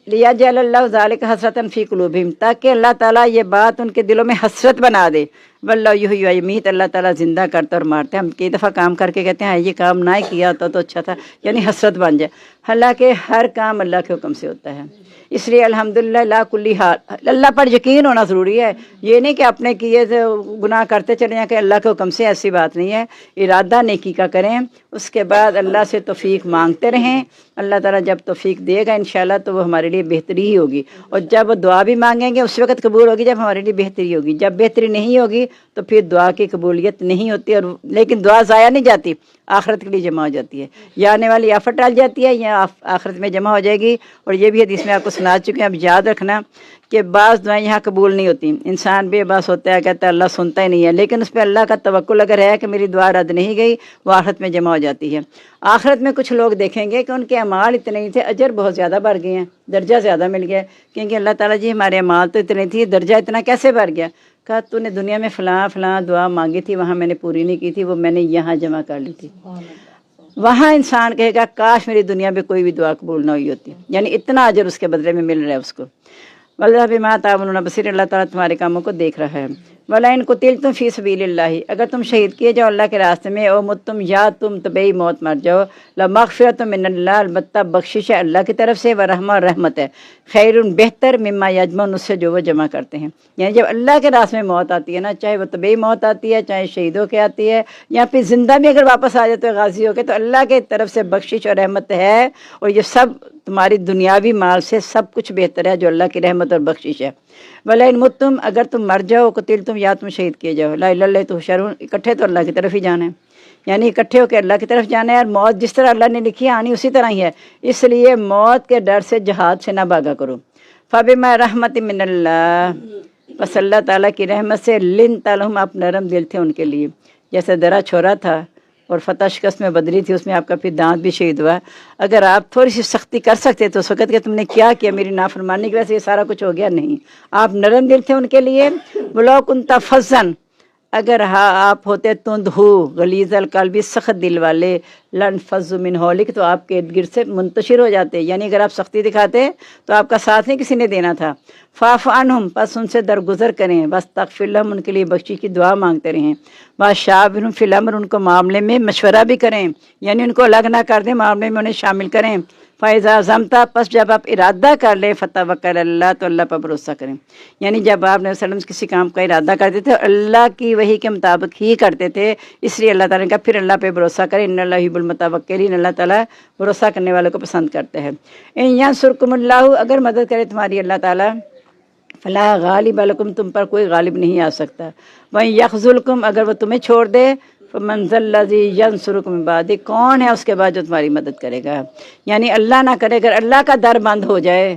लियजअलल्लाहु ज़ालिका हसरतन फ़ी कुलूबिहिम, ताकि अल्लाह ताला ये बात उनके दिलों में हसरत बना दे। वल्लाहु युहयी व युमीत, अल्लाह ताला ज़िंदा करता और मारते। हम कई दफ़ा काम करके कहते हैं ये काम ना किया होता तो अच्छा था, यानी हसरत बन जाए। हालांकि हर काम अल्लाह के हुक्म से होता है, इसलिए अल्हम्दुलिल्लाह ला कुल्ली हाल, अल्लाह पर यकीन होना ज़रूरी है। ये नहीं कि अपने किए से गुनाह करते चले जाएं, कि अल्लाह के हुक्म से, ऐसी बात नहीं है। इरादा नेकी का करें, उसके बाद अल्लाह से तौफीक मांगते रहें। अल्लाह ताला जब तौफीक देगा इंशाल्लाह तो वो हमारे लिए बेहतरी ही होगी, और जब दुआ भी मांगेंगे उस वक्त कबूल होगी जब हमारे लिए बेहतरी होगी। जब बेहतरी नहीं होगी تو پھر دعا کی قبولیت نہیں ہوتی، اور لیکن دعا ضائع نہیں جاتی، آخرت کے لیے جمع ہو جاتی ہے، یا آنے والی آفت ٹال جاتی ہے یا آخرت میں جمع ہو جائے گی۔ اور یہ بھی حدیث میں آپ کو سنا چکے ہیں، اب یاد رکھنا کہ بعض دعائیں یہاں قبول نہیں ہوتی، انسان بے بس ہوتا ہے، کہتا ہے اللہ سنتا ہی نہیں ہے، لیکن اس پہ اللہ کا توکل اگر ہے کہ میری دعا رد نہیں گئی، وہ آخرت میں جمع ہو جاتی ہے۔ آخرت میں کچھ لوگ دیکھیں گے کہ ان کے اعمال اتنے ہی تھے، اجر بہت زیادہ بڑھ گئے ہیں، درجہ زیادہ مل گیا، کیونکہ اللہ تعالیٰ جی ہمارے اعمال تو اتنے تھی، درجہ اتنا کیسے بڑھ گیا؟ کہا تو نے دنیا میں فلاں فلاں دعا مانگی تھی، وہاں میں نے پوری نہیں کی تھی، وہ میں نے یہاں جمع کر لی تھی۔ وہاں انسان کہے گا کاش میری دنیا میں کوئی بھی دعا قبول نہ ہوئی ہوتی، یعنی اتنا اجر اس کے بدلے میں مل رہا ہے اس کو۔ واللہ بما تعملون بصیر، اللہ تعالیٰ تمہارے کاموں کو دیکھ رہا ہے۔ وَلَئِن قُتِلْتُمْ فِي سَبِيلِ اللَّهِ، اگر تم شہید کیے جاؤ اللہ کے راستے میں، او متم یا تم طبعی موت مر جاؤ، لَمَغْفِرَةٌ مِّنَ اللَّهِ، البتہ بخشش ہے اللہ کی طرف سے، ورحمہ رحمت ہے، خیر بہتر مما یجمعون، اس سے جو وہ جمع کرتے ہیں۔ یعنی جب اللہ کے راستے میں موت آتی ہے نا، چاہے وہ طبعی موت آتی ہے، چاہے شہید ہو کے آتی ہے، یا پھر زندہ بھی اگر واپس آ جاتے غازی ہو کے، تو اللہ کے طرف سے بخشش اور رحمت ہے، اور یہ سب تمہاری دنیاوی مال سے سب کچھ بہتر ہے جو اللہ کی رحمت اور بخشش ہے۔ وَلَئِن مُتُّمْ، اگر تم مر جاؤ، قتلتم یا تم شہید کیے جاؤ، لا الہ الا اللہ تحشرون، اکٹھے تو اللہ کی طرف ہی جانا ہے، یعنی اکٹھے ہو کے اللہ کی طرف جانا ہے، اور موت جس طرح اللہ نے لکھی ہے آنی اسی طرح ہی ہے، اس لیے موت کے ڈر سے جہاد سے نہ بھاگا کرو۔ فَبِمَا رَحْمَةٍ مِّنَ اللَّهِ، بس اللہ تعالیٰ کی رحمت سے، لِنْتَ لَهُمْ، آپ نرم دل تھے ان کے لیے، جیسے درا چھوڑا تھا اور فتح شکست میں بدری تھی، اس میں آپ کا پھر دانت بھی شہید ہوا۔ اگر آپ تھوڑی سی سختی کر سکتے تو اس وقت کہ تم نے کیا کیا، میری نافرمانی کی وجہ سے یہ سارا کچھ ہو گیا، نہیں، آپ نرم دل تھے ان کے لیے۔ وَلَوْ كُنْتَ فَظًّا، اگر آپ ہوتے تند ہو، غلیظ القلب، سخت دل والے، لَانفَضُّوا مِنْ حَوْلِكَ، تو آپ کے ارد گرد سے منتشر ہو جاتے، یعنی اگر آپ سختی دکھاتے تو آپ کا ساتھ نہیں کسی نے دینا تھا۔ فَاعْفُ عَنْهُمْ، پس ان سے درگزر کریں، وَاسْتَغْفِرْ لَهُمْ، ان کے لیے بخشش کی دعا مانگتے رہیں۔ وَشَاوِرْهُمْ فِي الْأَمْرِ، ان کو معاملے میں مشورہ بھی کریں، یعنی ان کو الگ نہ کر دیں، معاملے میں انہیں شامل کریں۔ فَإِذَا عَزَمْتَ، پس جب آپ ارادہ کر لیں، فَتَوَکَّلْ عَلَى اللَّهِ، تو اللہ پر بھروسہ کریں، یعنی جب آپ نے وسلم کسی کام کا ارادہ کرتے تھے اللہ کی وحی کے مطابق ہی کرتے تھے، اس لیے اللہ تعالیٰ نے کہا پھر اللہ پہ بھروسہ کریں، ان اللہ یحب المتوکلین، اللہ تعالیٰ بھروسہ کرنے والوں کو پسند کرتے ہیں۔ ان ینصرکم اللہ، اگر مدد کرے تمہاری اللہ تعالیٰ، فلا غالب لکم، تم پر کوئی غالب نہیں آ سکتا۔ وَإِن یخذلکم، اگر وہ تمہیں چھوڑ دے، فمن ذا الذی ینصرکم من بعدہ، کون ہے اس کے بعد جو تمہاری مدد کرے گا؟ یعنی اللہ نہ کرے، اگر اللہ کا در بند ہو جائے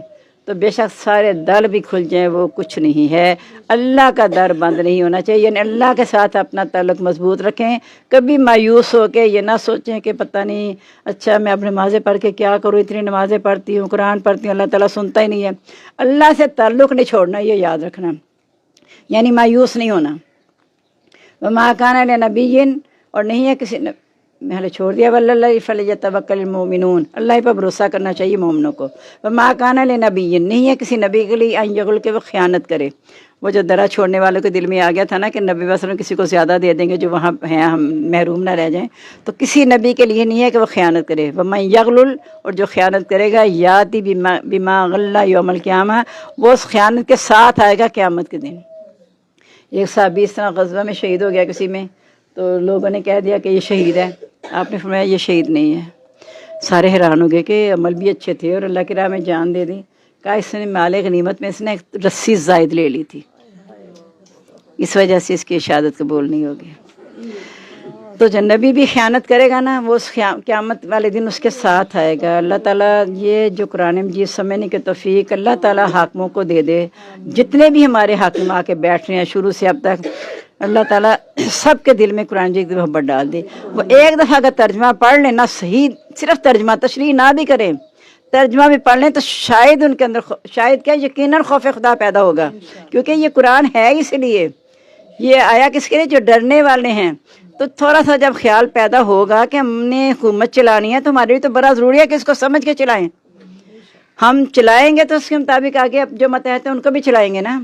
تو بے شک سارے در بھی کھل جائیں، وہ کچھ نہیں ہے، اللہ کا در بند نہیں ہونا چاہیے، یعنی اللہ کے ساتھ اپنا تعلق مضبوط رکھیں، کبھی مایوس ہو کے یہ نہ سوچیں کہ پتہ نہیں اچھا میں اب نمازیں پڑھ کے کیا کروں، اتنی نمازیں پڑھتی ہوں، قرآن پڑھتی ہوں، اللہ تعالیٰ سنتا ہی نہیں ہے۔ اللہ سے تعلق نہیں چھوڑنا، یہ یاد رکھنا، یعنی مایوس نہیں ہونا۔ وما کان لنبی، اور نہیں ہے کسی میں نے چھوڑ دیا، وَاللَّهِ فَلْيَتَوَکَّلِ الْمُؤْمِنُونَ، اللہ پر بھروسہ کرنا چاہیے مومنوں کو۔ وما کان لنبی، نہیں ہے کسی نبی کے لیے ان یغل، کہ وہ خیانت کرے، وہ جو درا چھوڑنے والوں کے دل میں آ گیا تھا نا کہ نبی صلی اللہ علیہ وسلم کسی کو زیادہ دے دیں گے جو وہاں ہیں ہم محروم نہ رہ جائیں، تو کسی نبی کے لیے نہیں ہے کہ وہ خیانت کرے۔ وَمَن یغلل، اور جو خیانت کرے گا، یاتی بما غل یوم القیامہ، وہ اس خیانت کے ساتھ آئے گا قیامت کے دن۔ ایک صحابی اس طرح غزوہ میں شہید ہو گیا کسی میں، تو لوگوں نے کہہ دیا کہ یہ شہید ہے، آپ نے فرمایا یہ شہید نہیں ہے۔ سارے حیران ہو گئے کہ عمل بھی اچھے تھے اور اللہ کی راہ میں جان دے دی۔ کہا اس نے مال غنیمت میں اس نے ایک رسی زائد لے لی تھی، اس وجہ سے اس کی شہادت قبول نہیں ہوگی۔ تو جو نبی بھی خیانت کرے گا نا، وہ اس قیامت والے دن اس کے ساتھ آئے گا۔ اللہ تعالیٰ یہ جو قرآن مجید سمجھنے کی توفیق اللہ تعالیٰ حاکموں کو دے دے، جتنے بھی ہمارے حاکم آ کے بیٹھ رہے ہیں شروع سے اب تک، اللہ تعالیٰ سب کے دل میں قرآن مجید کی محبت ڈال دے۔ وہ ایک دفعہ اگر ترجمہ پڑھ لیں نا، صحیح صرف ترجمہ، تشریح نہ بھی کریں، ترجمہ بھی پڑھ لیں، تو شاید ان کے اندر شاید کیا یقیناً خوف خدا پیدا ہوگا، کیونکہ یہ قرآن ہے اس لیے، یہ آیا کس کے لیے؟ جو ڈرنے والے ہیں۔ تو تھوڑا سا جب خیال پیدا ہوگا کہ ہم نے حکومت چلانی ہے تو ہمارے لیے تو بڑا ضروری ہے کہ اس کو سمجھ کے چلائیں، ہم چلائیں گے تو اس کے مطابق آگے اب جو متحد ہیں ان کو بھی چلائیں گے نا،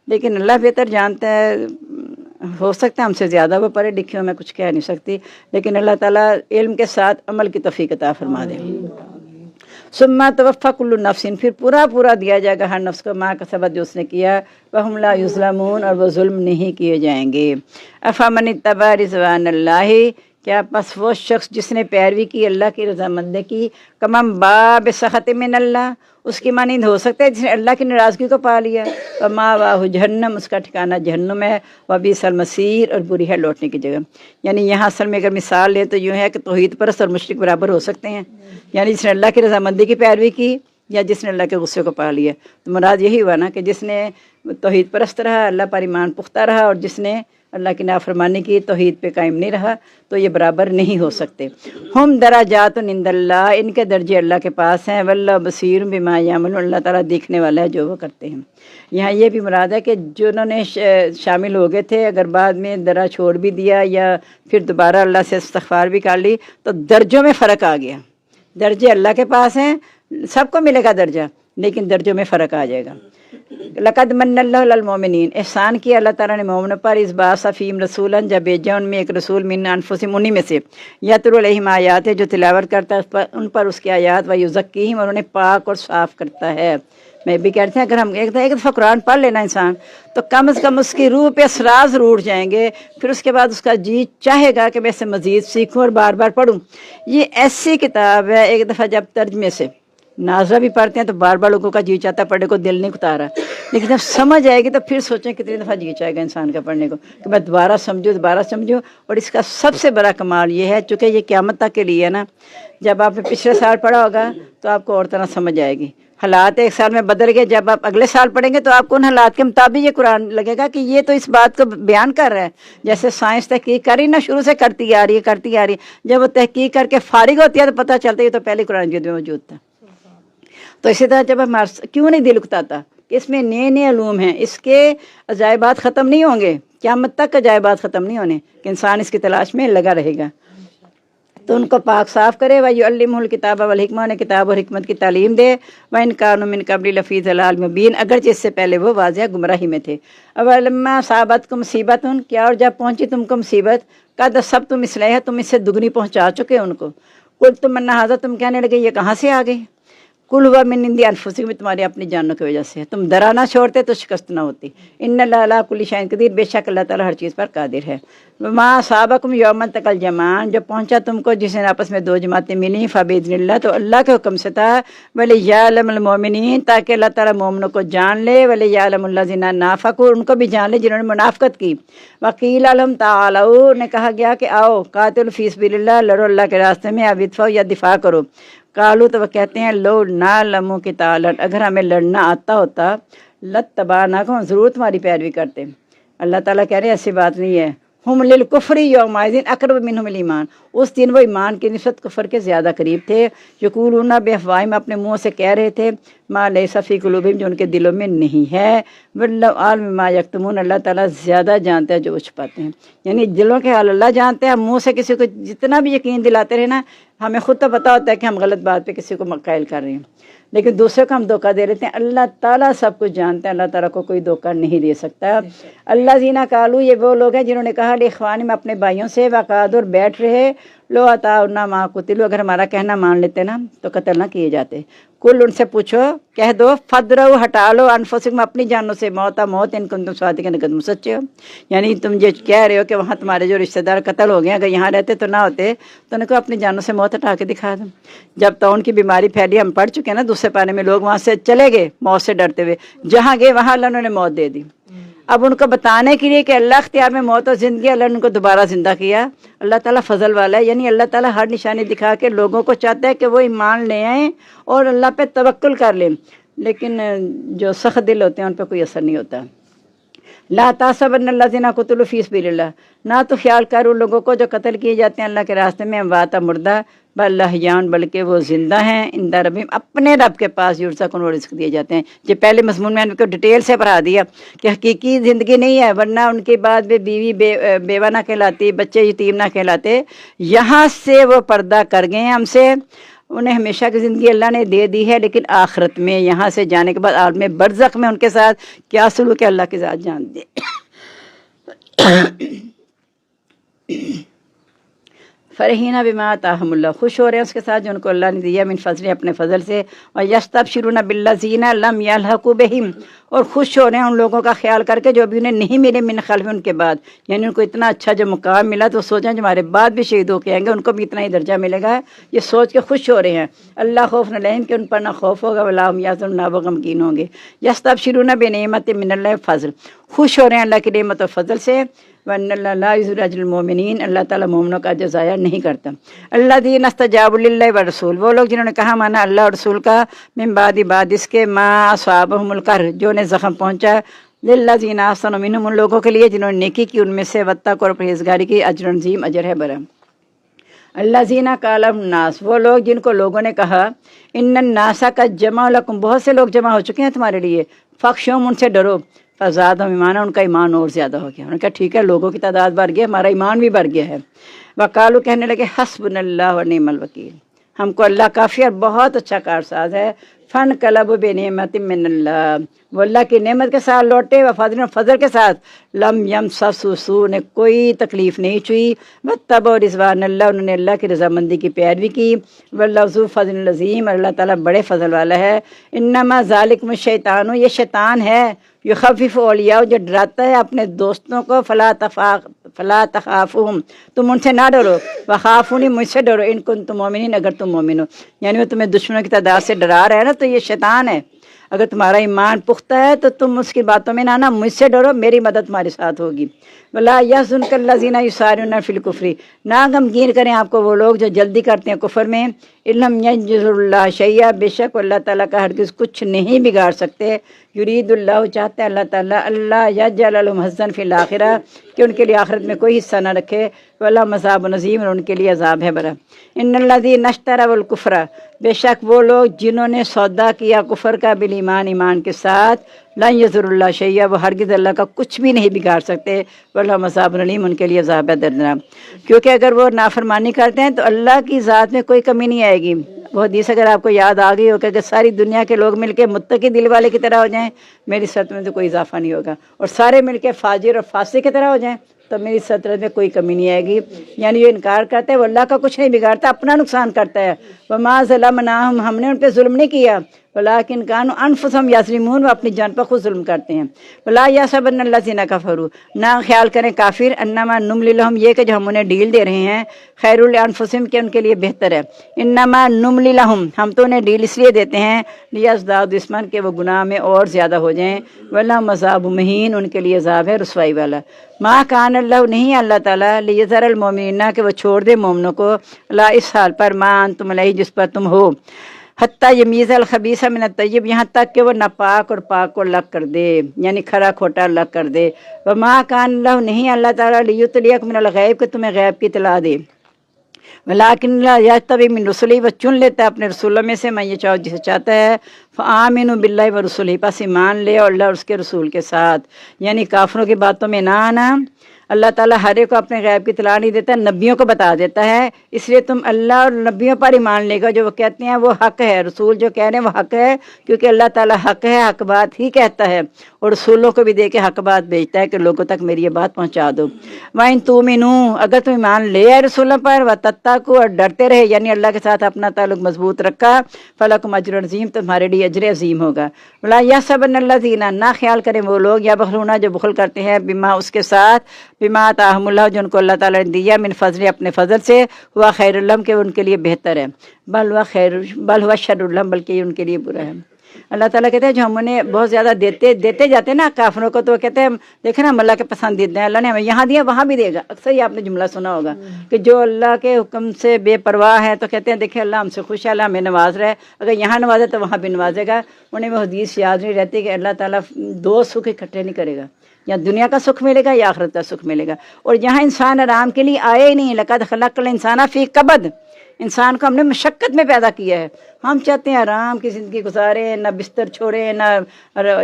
لیکن اللہ بہتر جانتا ہے، ہو سکتا ہے ہم سے زیادہ وہ پڑھے لکھے ہوں، میں کچھ کہہ نہیں سکتی، لیکن اللہ تعالیٰ علم کے ساتھ عمل کی توفیق عطا فرما دے۔ ثم توفی کل نفس، پھر پورا دیا جائے گا ہر نفس کو ما کسبت، جو اس نے کیا، وہم لا یظلمون، اور وہ ظلم نہیں کیے جائیں گے۔ افمن اتبع رضوان اللہ، کیا بس وہ شخص جس نے پیروی کی اللہ کی رضامندی کی، کمم باب سخط من اللہ، اس کی مانند ہو سکتا ہے جس نے اللہ کی ناراضگی کو پا لیا، وماواہ جہنم، اس کا ٹھکانہ جہنم ہے، وبئس المصیر، اور بری ہے لوٹنے کی جگہ۔ یعنی یہاں اصل میں اگر مثال لیں تو یوں ہے کہ توحید پرست اور مشرک برابر ہو سکتے ہیں، یعنی جس نے اللہ کی رضامندی کی پیروی کی یا جس نے اللہ کے غصے کو پا لیا۔ تو مراد یہی ہوا نا کہ جس نے توحید پرست رہا، اللہ پر ایمان پختہ رہا، اور جس نے اللہ کی نافرمانی کی، توحید پہ قائم نہیں رہا، تو یہ برابر نہیں ہو سکتے۔ ہم درجات عند اللہ، ان کے درجے اللہ کے پاس ہیں، واللہ بصیر بما یعملون، اللہ تعالیٰ دیکھنے والا ہے جو وہ کرتے ہیں۔ یہاں یہ بھی مراد ہے کہ جنہوں نے شامل ہو گئے تھے، اگر بعد میں درہ چھوڑ بھی دیا یا پھر دوبارہ اللہ سے استغفار بھی کر لی، تو درجوں میں فرق آ گیا۔ درجے اللہ کے پاس ہیں، سب کو ملے گا درجہ، لیکن درجوں میں فرق آ جائے گا۔ لقد من اللہ علی المؤمنین، احسان کیا اللہ تعالیٰ نے مومنوں پر، اس بعث فیہم رسولا، جب بھیجا ان میں ایک رسول، من انفسہم، انہی میں سے، یتلو علیہم آیات، ہے جو تلاوت کرتا ہے ان پر اس کی آیات، ویزکیہم، اور انہیں پاک اور صاف کرتا ہے۔ میں بھی کہتے ہیں اگر ہم ایک دفعہ قرآن پڑھ لینا انسان تو کم از کم اس کی روح پہ اسرار ضرور اٹھ جائیں گے، پھر اس کے بعد اس کا جی چاہے گا کہ میں اسے مزید سیکھوں اور بار بار پڑھوں۔ یہ ایسی کتاب ہے، ایک دفعہ جب ترجمے سے ناظرہ بھی پڑھتے ہیں تو بار بار لوگوں کا جی چاہتا ہے پڑھنے کو، دل نہیں اتارا، لیکن جب سمجھ آئے گی تو پھر سوچیں کتنی دفعہ جی چاہے گا انسان کا پڑھنے کو کہ میں دوبارہ سمجھوں۔ اور اس کا سب سے بڑا کمال یہ ہے، چونکہ یہ قیامت تک کے لیے ہے نا، جب آپ نے پچھلے سال پڑھا ہوگا تو آپ کو اور طرح سمجھ آئے گی، حالات ایک سال میں بدل گئے، جب آپ اگلے سال پڑھیں گے تو آپ کو ان حالات کے مطابق یہ قرآن لگے گا کہ یہ تو اس بات کو بیان کر رہا ہے۔ جیسے سائنس تحقیق کر رہی نا، شروع سے کرتی آ رہی ہے، جب وہ تحقیق کر کے فارغ ہوتی ہے تو پتہ چلتا ہے یہ تو پہلے قرآن مجید میں موجود تھا۔ تو اسی طرح جب ہمارا کیوں نہیں دل اکتاتا کہ اس میں نئے نئے علوم ہیں، اس کے عجائبات ختم نہیں ہوں گے، قیامت تک عجائبات ختم نہیں ہونے، کہ انسان اس کی تلاش میں لگا رہے گا۔ تو ان کو پاک صاف کرے، وَيُعَلِّمُهُ الْكِتَابَ وَالْحِكْمَةَ، انہیں کتاب اور حکمت کی تعلیم دے، وَإِنْ كَانُوا مِنْ قَبْلِ لَفِي ضَلَالٍ مُبِينٍ، اگرچہ اس سے پہلے وہ واضح گمراہی میں تھے۔ وَلَمَّا أَصَابَتْكُمْ مُصِیبَةٌ، کیا اور جب پہنچی تم کو مصیبت، قَدْ أَصَبْتُم مِثْلَیہا، تم اس سے دگنی پہنچا چکے ان کو، قُلْتُمْ أَنَّ هَٰذَا، تم کہنے لگے یہ کہاں سے آ گئی، قُلْ هُوَ مِنْ عِنْدِ أَنفُسِکُم، تمہاری اپنی جانوں کی وجہ سے، تم ڈرا نہ چھوڑتے تو شکست نہ ہوتی۔ ان اللہ علی کل شیء قدیر، بے شک اللہ تعالیٰ ہر چیز پر قادر ہے۔ وما اصابکم یوم التقى الجمعان، جب پہنچا تم کو جس دن آپس میں دو جماعتیں ملی، فباذن اللہ، تو اللہ کے حکم سے تھا، ولیعلم المؤمنین، تاکہ اللہ تعالیٰ مومنوں کو جان لے، ولیعلم الذین نافقوا، ان کو بھی جان لے جنہوں نے منافقت کی۔ وقیل لهم تعالوا، نے کہا گیا کہ آؤ، قاتلوا فی سبیل اللہ، لڑو اللہ کے راستے میں، اب ادفعوا، یا دفاع کرو۔ قالوا، تو وہ کہتے ہیں، لو نعلم قتالا، اگر ہمیں لڑنا آتا ہوتا، لاتبعناکم، ضرور تمہاری پیروی کرتے۔ اللہ تعالیٰ کہہ رہے ہیں ایسی بات نہیں ہے، ہم للکفر یومئذ اقرب منہم الایمان، اس دن وہ ایمان کی نسبت کفر کے زیادہ قریب تھے۔ یقولون بافواہہم، اپنے منہ سے کہہ رہے تھے، ما لیس فی قلوبہم، جو ان کے دلوں میں نہیں ہے، واللہ عالم ما یکتمون، اللہ تعالیٰ زیادہ جانتا ہے جو وہ چھپاتے ہیں۔ یعنی دلوں کے حال اللہ جانتے ہیں، ہم منہ سے کسی کو جتنا بھی یقین دلاتے رہے نا، ہمیں خود تو پتہ ہوتا ہے کہ ہم غلط بات پہ کسی کو قائل کر رہے ہیں، لیکن دوسرے کو ہم دھوکہ دے لیتے ہیں۔ اللہ تعالیٰ سب کچھ جانتا ہے، اللہ تعالیٰ کو کوئی دھوکہ نہیں دے سکتا۔ اللہ زینہ قالوا، یہ وہ لوگ ہیں جنہوں نے کہا لاخوانہم، اپنے بھائیوں سے، وقعدوا، بیٹھ رہے، لو اطاعونا ما قتلوا، اگر ہمارا کہنا مان لیتے نا تو قتل نہ کیے جاتے۔ کل، ان سے پوچھو، کہہ دو، فدروا، ہٹا لو، انفسکم، اپنی جانوں سے، موتا موت، ان کنتم صادقین، اگر تم سچے ہو۔ یعنی تم جو کہہ رہے ہو کہ وہاں تمہارے جو رشتہ دار قتل ہو گئے، اگر یہاں رہتے تو نہ ہوتے، تو ان کو اپنی جانوں سے موت ہٹا کے دکھا دو۔ جب طاعون کی بیماری پھیلی، ہم پڑھ چکے ہیں نا دوسرے پارے میں، لوگ وہاں سے چلے گئے موت سے ڈرتے ہوئے، جہاں گئے وہاں اللہ انہوں نے موت دے دی۔ اب ان کو بتانے کے لیے کہ اللہ اختیار میں موت اور زندگی، اللہ نے ان کو دوبارہ زندہ کیا۔ اللہ تعالیٰ فضل والا ہے، یعنی اللہ تعالیٰ ہر نشانی دکھا کے لوگوں کو چاہتا ہے کہ وہ ایمان لے آئیں اور اللہ پہ توکل کر لیں، لیکن جو سخت دل ہوتے ہیں ان پہ کوئی اثر نہیں ہوتا۔ لا تحسبن الذین قتلوا فی سبیل اللہ، نہ تو خیال کر ان لوگوں کو جو قتل کیے جاتے ہیں اللہ کے راستے میں، امواتا، مردہ، بل احیاء، بلکہ وہ زندہ ہیں، عند ربہم، اپنے رب کے پاس، یرزقون، وہ رزق دیے جاتے ہیں۔ یہ پہلے مضمون میں ان کو ڈیٹیل سے پڑھا دیا کہ حقیقی زندگی نہیں ہے، ورنہ ان کے بعد میں بیوی بیوہ نہ کہلاتی، بچے یتیم نہ کہلاتے۔ یہاں سے وہ پردہ کر گئے ہیں ہم سے، انہیں ہمیشہ کی زندگی اللہ نے دے دی ہے، لیکن آخرت میں یہاں سے جانے کے بعد عالم برزخ میں ان کے ساتھ کیا سلوک ہے اللہ کی ذات جانتی ہے۔ फ़रहीना बिमा आताहुमुल्लाह, खुश हो रहे हैं उसके साथ जो उनको अल्लाह ने दिया मिन फज़ल, अपने फजल से। और यस्तबशिरूना बिल्लज़ीना लम यल्हक़ू बिहिम, और खुश हो रहे हैं उन लोगों का ख्याल करके जो अभी उन्हें नहीं मिले मिन खल्फ़िहिम, उनके बाद, यानी उनको इतना अच्छा जो मुकाम मिला तो सोचें जो हमारे बाद भी शहीद होके आएंगे उनको भी इतना ही दर्जा मिलेगा, ये सोच के खुश हो रहे हैं। अल्लाह खौफ़ अलैहिम, कि उन पर ना खौफ होगा, वला हुम यहज़नून, ना वो गमगीन होंगे। यस्तबशिरूना बिनिअमतिन मिनल्लाहि व फ़ज़ल, खुश हो रहे हैं अल्लाह की नेमत और फजल से। वन्नल्लाह ला युज़िउ अजरल मोमिनीन, अल्लाह ताला मोमिनों का अजर ज़ाया नहीं करता। अल्लज़ीना इस्तजाबू लिल्लाहि व रसूल, वो लोग जिन्होंने कहा माना अल्लाह और रसूल का, मिन बादी बाद इसके, मा असाबहुमुल कर्ह, जो उन्हें ज़ख्म पहुँचा, लिल्लज़ीना अहसनु मिनहुम, उन लोगों के लिए जिन्होंने नेकी की उनमें से, वत्तक़ू, और परहेज़गारी की, अजरुन अज़ीम, अजर है बड़ा। अल्लज़ीना क़ाला नास, वो लोग जिनको लोगों ने कहा, इन्नन नासा का जमा लकुम, बहुत से लोग जमा हो चुके हैं तुम्हारे लिए, फ़ख्शुहुम, उनसे डरो। फ़ज़ादहुम ईमाना, उनका ईमान और ज़्यादा हो गया। उन्होंने कहा ठीक है, लोगों की तादाद बढ़ गई, हमारा ईमान भी बढ़ गया है। वक़ालू, कहने लगे, हस्बुनल्लाह व निअमल वकील, हमको अल्लाह काफ़ी और बहुत अच्छा कारसाज है। फ़न कलब बेनिअमतिन मिनल्लाह, वो अल्लाह की नेमत के साथ लौटे, व फज़ल, फजल के साथ। लम यमससहु सू, ने कोई तकलीफ़ नहीं छुई। वत्तबअ रिज़वान अल्लाह, उन्होंने अल्लाह की रज़ामंदी की पैरवी की। वल्लाहु ज़ू फ़ज़लिन अज़ीम, अल्लाह ताला बड़े फजल वाला है। इन्नमा ज़ालिकुम शैतान, ये शैतान है, युख़व्विफ़ु औलिया, जो डराता है अपने दोस्तों को। फ़ला तख़ाफ़ूहुम, तुम उनसे ना डरो। वख़ाफ़ूनी, मुझसे डरो। इन कुन्तुम मोमिनीन, अगर तुम मोमिन हो, यानी वो तुम्हें दुश्मनों की तादाद से डरा रहा है ना, तो ये शैतान है। अगर तुम्हारा ईमान पुख्ता है तो तुम उसकी बातों में ना आना, मुझसे डरो, मेरी मदद तुम्हारे साथ होगी। वला यहज़ुनकल्लज़ीना युसारिऊना फ़िल कुफ़्रि, ना गमगीन करें आपको वो लोग जो जल्दी करते हैं कुफ़र में। इल्लम यंजुरुल्लाह शैया, बेशक अल्लाह ताला का हरगिज़ कुछ नहीं बिगाड़ सकते। युरीदुल्लाह, चाहते हैं अल्लाह ताला, अल्लाह यजअल लहुम हज़्ज़न फ़िल आखिरा, कि उनके लिए आखिरत में कोई हिस्सा न रखे। वलहुम अज़ाबुन अज़ीम, और उनके लिए अज़ाब है बड़ा। इन्नल्लज़ीना इश्तरवुल कुफ़्रा, बेशक वो लोग जिन्होंने सौदा किया कुफ़र का, बिल ईमान, ईमान के साथ, लन यज़ुरुल्लाह शैया, वो हरगिज़ अल्लाह का कुछ भी नहीं बिगाड़ सकते। वलहुम अज़ाबुन अलीम, उनके लिए अज़ाब है दर्दनाक। क्योंकि अगर वो नाफरमानी करते हैं तो अल्लाह की ज़ात में कोई कमी नहीं आएगी। वो हदीस अगर आपको याद आ गई हो कि अगर सारी दुनिया के लोग मिलके मुत्तकी दिल वाले की तरह हो जाएं, मेरी सल्तनत में तो कोई इजाफा नहीं होगा। और सारे मिलके फाजिर और फासिक की तरह हो जाएं तो मेरी सल्तनत में कोई कमी नहीं आएगी। यानी ये इनकार करता है, वो अल्लाह का कुछ नहीं बिगाड़ता, अपना नुकसान करता है। वमा ज़लमनाहुम, हमने उन पर जुल्म नहीं किया। वलाकिन कानू अनफुसहुम यज़लिमून, वो अपनी जान पर खुद जुल्म करते हैं। वला यहसबन्नल्लज़ीना कफ़रू, ना ख्याल करें काफिर, अन्नमा नुमली लहुम, ये कि जो हम उन्हें डील दे रहे हैं, खैरुल अनफुसिहिम, के उनके लिए बेहतर है। इन्नमा नुमली लहुम, हम तो उन्हें डील इसलिए देते हैं, लियज़दादू इस्मन, के वो गुनाह में और ज़्यादा हो जाएं। वलहुम अज़ाबुम मुहीन, उनके लिए अज़ाब है रुसवाई वाला। मा कान अल्लाह, नहीं अल्लाह ताला, लियज़रल मोमिनीना, के वो छोड़ दे मोमिनों को, ला इस हाल पर, मा अंतुम अलैहि, जिस पर तुम हो, हत्ता यमीज़ल खबीसा मिन अत्तय्यब, यहाँ तक कि वो नापाक और पाक को अलग कर दे, यानी खरा खोटा अलग कर दे। वमा कान अल्लाह, नहीं अल्लाह ताला, लियुतलियकुम मिनल गैब, के तुम्हें गैब की इत्तला दे। वलाकिन यजतबी मिन रुसुलिही, वह चुन लेता है अपने रसूलों में से, मैं ये चाहो जिसे चाहता है। फ़आमिनु बिल्लाहि व रुसुलिही, पास ईमान ले और अल्लाह और उसके रसूल के साथ, यानी काफिरों की बातों में ना आना। अल्लाह ताला हर एक को अपने गैब की इत्तला नहीं देता, नबियों को बता देता है। इसलिए तुम अल्लाह और नबियों पर ईमान लेगा, जो वो कहते हैं वो हक है, रसूल जो कह रहे हैं वो हक है, क्योंकि अल्लाह ताला हक है, हक बात ही कहता है, और रसूलों को भी दे के हक बात भेजता है कि लोगों तक मेरी ये बात पहुँचा दो। वाइन तुमिनू, अगर तुम ईमान ले आए रसूलों पर, व तत्तकू, और डरते रहे, यानी अल्लाह के साथ अपना ताल्लुक मजबूत रखा, फलकुम अजरुन अज़ीम, तुम्हारे लिए अजर अज़ीम होगा। वला यहसबन्नल्लज़ीना, ना ख्याल करें वो लोग, या बखलूना, जो बुखल करते हैं, बिमा, उसके साथ, बिमा आताहुमुल्लाह, जो उनको अल्लाह ताला ने दिया, मिन फज़ल, अपने फजल से, हुआ खैरुल लहुम, के उनके लिए बेहतर है। बल हुआ शर्रुल लहुम, बल्कि ये उनके लिए बुरा है। अल्लाह ताला कहते हैं जो हम उन्हें बहुत ज़्यादा देते जाते हैं ना काफिरों को, तो वो कहते हैं देखे ना हम अल्लाह के पसंदीदा हैं, अल्लाह ने हमें यहाँ दिया वहाँ भी देगा। अक्सर ही आपने जुमला सुना होगा कि जो अल्लाह के हुक्म से बेपरवाह है तो कहते हैं देखिए अल्लाह हमसे खुश है, अल्लाह हमें नवाज रहा है, अगर यहाँ नवाजे तो वहाँ भी नवाजेगा। उन्हें वो हदीस याद नहीं रहती कि अल्लाह ताला दो सुख इकट्ठे नहीं करेगा, या दुनिया का सुख मिलेगा या आखिरत का सुख मिलेगा। और यहाँ इंसान आराम के लिए आए ही नहीं, लक़द खलक़ल इंसाना फ़ी कबद, इंसान को हमने मशक्क़त में पैदा किया है। हम चाहते हैं आराम की ज़िंदगी गुजारें, ना बिस्तर छोड़ें, ना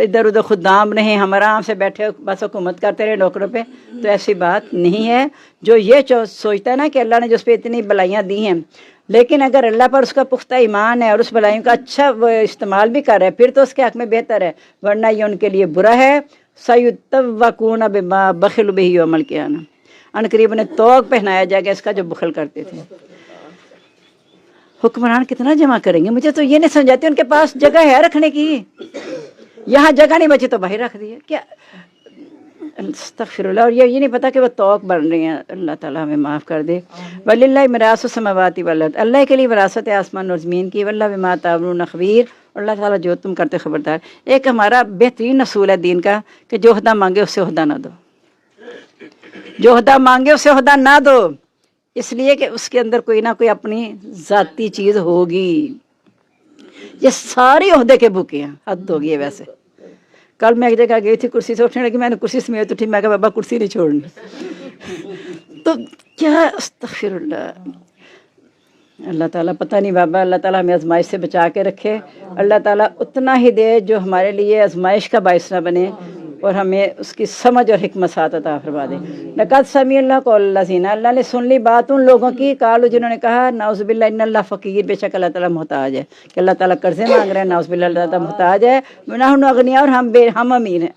इधर उधर खुदाम रहें, हम आराम से बैठे बस हुकूमत करते रहे नौकरों पे, तो ऐसी बात नहीं है। जो ये सोचता है ना कि अल्लाह ने जो उस पर इतनी भलाइयाँ दी हैं, लेकिन अगर अल्लाह पर उसका पुख्ता ईमान है और उस भलाइयों का अच्छा वो इस्तेमाल भी कर रहा है, फिर तो उसके हक़ में बेहतर है, वरना ये उनके लिए बुरा है। सयुत्तवक़ून बिमा बख़िलू बिही यौमल क़ियामह, अनकरीब उन्हें तोग पहनाया जाएगा इसका जो बखल करते थे। हुक्मरान कितना जमा करेंगे, मुझे तो ये नहीं समझ आती, उनके पास जगह है रखने की, यहाँ जगह नहीं बची तो बाहर रख दिए क्या। अस्तगफिरुल्लाह। और ये नहीं पता कि वो तौक बन रही हैं। अल्लाह ताला हमें माफ़ कर दे। वलिल्लाहि मिरासुस समावाति वल अर्द, अल्लाह के लिए विरासत है आसमान और ज़मीन की। वल्लाहु बिमा तामलून खबीर, अल्लाह ताला जो तुम करते खबरदार। एक हमारा बेहतरीन असूल है दीन का कि जो ओहदा मांगे उससे ओहदा ना दो, जो ओहदा मांगे उससे ओहदा ना दो, इसलिए कि उसके अंदर कोई ना कोई अपनी ज़ाती चीज़ होगी। ये सारे ओहदे के भूखे हैं, हद होगी है। वैसे कल मैं एक जगह गई थी, कुर्सी से उठने लगी, मैंने कुर्सी समेत उठी, मैं कहा बाबा कुर्सी नहीं छोड़नी। तो क्या अस्तगफिरुल्लाह। अल्लाह ताला पता नहीं बाबा, अल्लाह ताला हमें आजमाइश से बचा के रखे। अल्लाह ताला उतना ही दे जो हमारे लिए आजमाइश का बाइस ना बने, और हमें उसकी समझ और हिकमत साथ अता फरमा दे। लक़द समिअल्लाहु क़ौलल लज़ीना, अल्लाह ने सुन ली बात उन लोगों की, कालू जिन्होंने कहा नाउज़ुबिल्लाह इन्नल्लाह फ़क़ीर, बेशक अल्लाह ताला मोहताज है, कि अल्लाह ताला कर्ज़े मांग रहे हैं। नाउज़ुबिल्लाह अल्लाह ताला मोहताज है। वनहनु अग़निया, और हम अमीर हैं।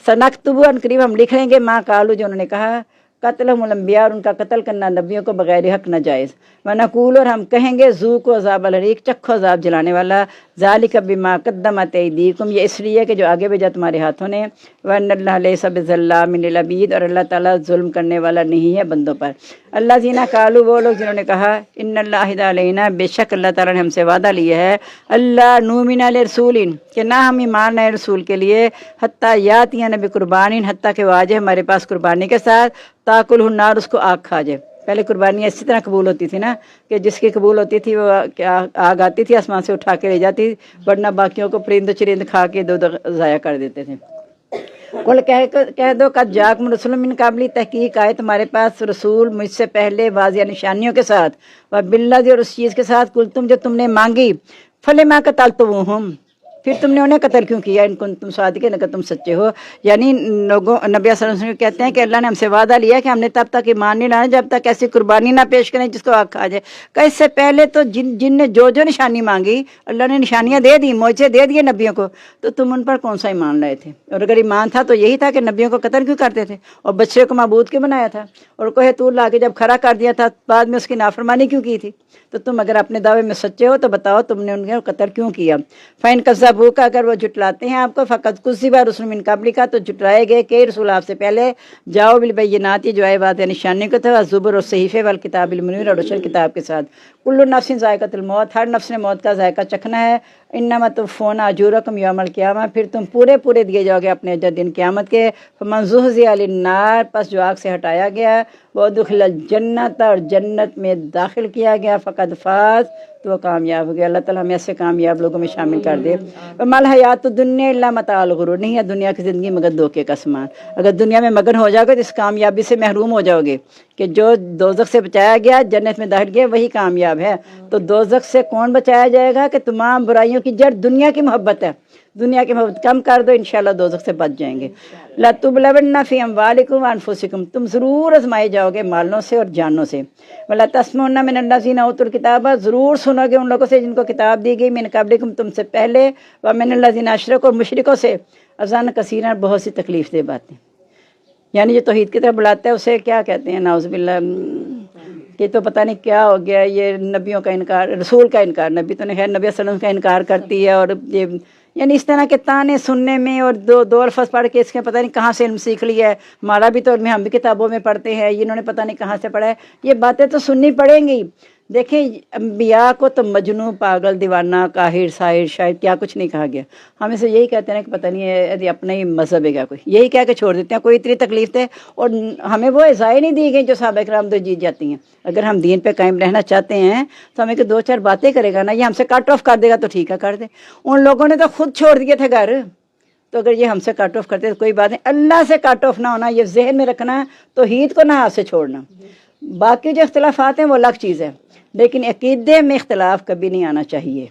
सनक्तुबु, अनक़रीब हम लिख लेंगे, माँ कालू जो उन्होंने कहा, कत्लहुमुल अंबिया, और उनका कत्ल करना नबियों को बगैर हक नाजायज़। वनक़ूल, और हम कहेंगे ज़ूक़ू अज़ाबल हरीक़, चखो अज़ाब जलाने वाला। ज़ालिका बिमा क़द्दमत अयदीकुम, ये इसलिए कि जो आगे भेजा तुम्हारे हाथों ने। वअन्नल्लाह लैसा बिज़ल्लामिन लिल अबीद, और अल्लाह ताला जुल्म करने वाला नहीं है बंदों पर। अल्लाज़ीना कालू, वो लोग जिन्होंने कहा, इन्नल्लाह अहदा अलैना, बेशक अल्लाह ताला ने हमसे वादा लिया है, अल्लाह नुमिना लिरसूलिन, कि ना हम ईमान लाए रसूल के लिए, हत्ता यातिया नबी कुर्बानीन, हत्ता के वाजे हमारे पास कुर्बानी के साथ, ताकुल हुन्नार, उसको आग खा जाए। पहले कुर्बानी इसी तरह कबूल होती थी ना, कि जिसकी कबूल होती थी वो आग आती थी आसमान से उठा के ले जाती, वरना बाकियों को परिंद चरिंद खा के दो ज़ाया कर देते थे। कुल कह दो कद जाकुम रसूलुम मिन क़ब्ली, तहकीक आए तुम्हारे पास रसूल मुझसे पहले वाज़िया निशानियों के साथ, व बिल्लाज़ि, और उस चीज़ के साथ, कुल तुम जो तुमने मांगी, फलिमा क़तलतुमूहुम, फिर तुमने उन्हें कत्ल क्यों किया, इनको तुम सादिक़ीन, अगर तुम सच्चे हो। यानी लोगों नबी सल्लल्लाहु अलैहि वसल्लम कहते हैं कि अल्लाह ने हमसे वादा लिया कि हमने तब तक ईमान नहीं लाना जब तक ऐसी कुर्बानी ना पेश करें जिसको आग खा जाए। कि इससे पहले तो जिनने जो जो निशानी मांगी, अल्लाह ने निशानियाँ दे दी, मोजे दे दिए नबियों को, तो तुम उन पर कौन सा ईमान लाए थे। और अगर ईमान था तो यही था कि नबियों को कत्ल क्यों करते थे, और बच्चे को माबूद क्यों बनाया था, और कोहे तूर ला के जब खड़ा कर दिया था बाद में उसकी नाफरमानी क्यों की थी। तो तुम अगर अपने दावे में सच्चे हो तो बताओ तुमने उनके कत्ल क्यों किया। फ़ैन कज़्ज़बूक का, अगर वो जुटलाते हैं आपको, फ़क़द कुज़्ज़िबा रुसुलुम मिन क़ब्लिका, तो जुटलाए गए कई रसूल आपसे पहले, जाओ बिल बय्यिनाति, जो आए बात निशानी को था, ज़ुबर और सहीफ़े वल किताबिल मुनीर, और रोशन किताब के साथ। कुल्लु नफ्सिन ज़ायक़तुल मौत, हर नफ्स ने मौत का जायका चखना है। इन्नमा तुवफ़्फ़ौना अजूरकुम यौमल क़ियामा, फिर तुम पूरे पूरे दिए जाओगे अपने अजर दिन क़यामत के। फ़मन ज़ुहज़िया अनिन्नार, पस जो आग से हटाया गया, वो दुखिलल जन्नत, और जन्नत में दाखिल किया गया, फ़क़द फ़ाज़, तो वो कामयाब हो गया। अल्लाह ताला हमें ऐसे कामयाब लोगों में शामिल कर दे। वमल हयातुद दुन्या इल्ला मताउल गुरूर, नहीं है दुनिया की ज़िंदगी मगर धोखे का सामान। अगर दुनिया में मगन हो जाओगे तो इस कामयाबी से महरूम हो जाओगे कि जो दोज़ख से बचाया गया जन्नत में दाखिल गया वही कामयाब है। तो दोज़ख से कौन बचाया जाएगा, कि तमाम बुराइयों की जड़ दुनिया की मोहब्बत है, दुनिया की मोहब्बत कम कर दो, इंशाअल्लाह दोज़ख से बच जाएंगे। लतुबलवन्ना फ़ी अम्वालिकुम व अनफुसिकुम, तुम ज़रूर आज़माए जाओगे मालों से और जानों से। वला तस्मउन्ना मिनल्लज़ीना ऊतुल किताब, ज़रूर सुनोगे उन लोगों से जिनको किताब दी गई, मिन क़ब्लिकुम, तुमसे पहले, व मिनल्लज़ीना अशरकू, और मुशरिकों से, अज़ान कसीरा, बहुत सी तकलीफ़ दे बातें। यानी जो तौहीद की तरफ बुलाता है उसे क्या कहते हैं, नाउज़ुबिल्लाह, कि तो पता नहीं क्या हो गया, ये नबियों का इनकार, रसूल का इनकार, नबी तो नहीं खैर, नबी सल्लल्लाहु अलैहि वसल्लम का इनकार करती है। और ये यानी इस तरह के ताने सुनने में, और दो अल्फाज पढ़ के इसके पता नहीं कहाँ से इल्म सीख लिया है, हमारा भी तो हम भी किताबों में पढ़ते हैं, इन्होंने पता नहीं कहाँ से पढ़ा है, ये बातें तो सुननी पड़ेंगी। देखें अम्बिया को तो मजनू, पागल, दीवाना, काहिर, साहिर, शायर क्या कुछ नहीं कहा गया। हम इसे यही कहते हैं कि पता नहीं है अपना ही मजहब है क्या, कोई यही कह के छोड़ देते हैं, कोई इतनी तकलीफ थे। और हमें वो इज़ाएँ नहीं दी गई जो सहाबा किराम तो जीत जाती हैं। अगर हम दीन पे कायम रहना चाहते हैं तो हमें दो चार बातें करेगा ना, ये हमसे कट ऑफ कर देगा तो ठीक है कर दे। उन लोगों ने तो खुद छोड़ दिए थे घर, तो अगर ये हमसे कट ऑफ करते तो कोई बात नहीं। अल्लाह से कट ऑफ ना होना, ये जहन में रखना, तौहीद को ना हाथ से छोड़ना। बाकी जो इख्तिलाफात हैं वो अलग चीज़ है, लेकिन अकीदे में इख्तिलाफ कभी नहीं आना चाहिए।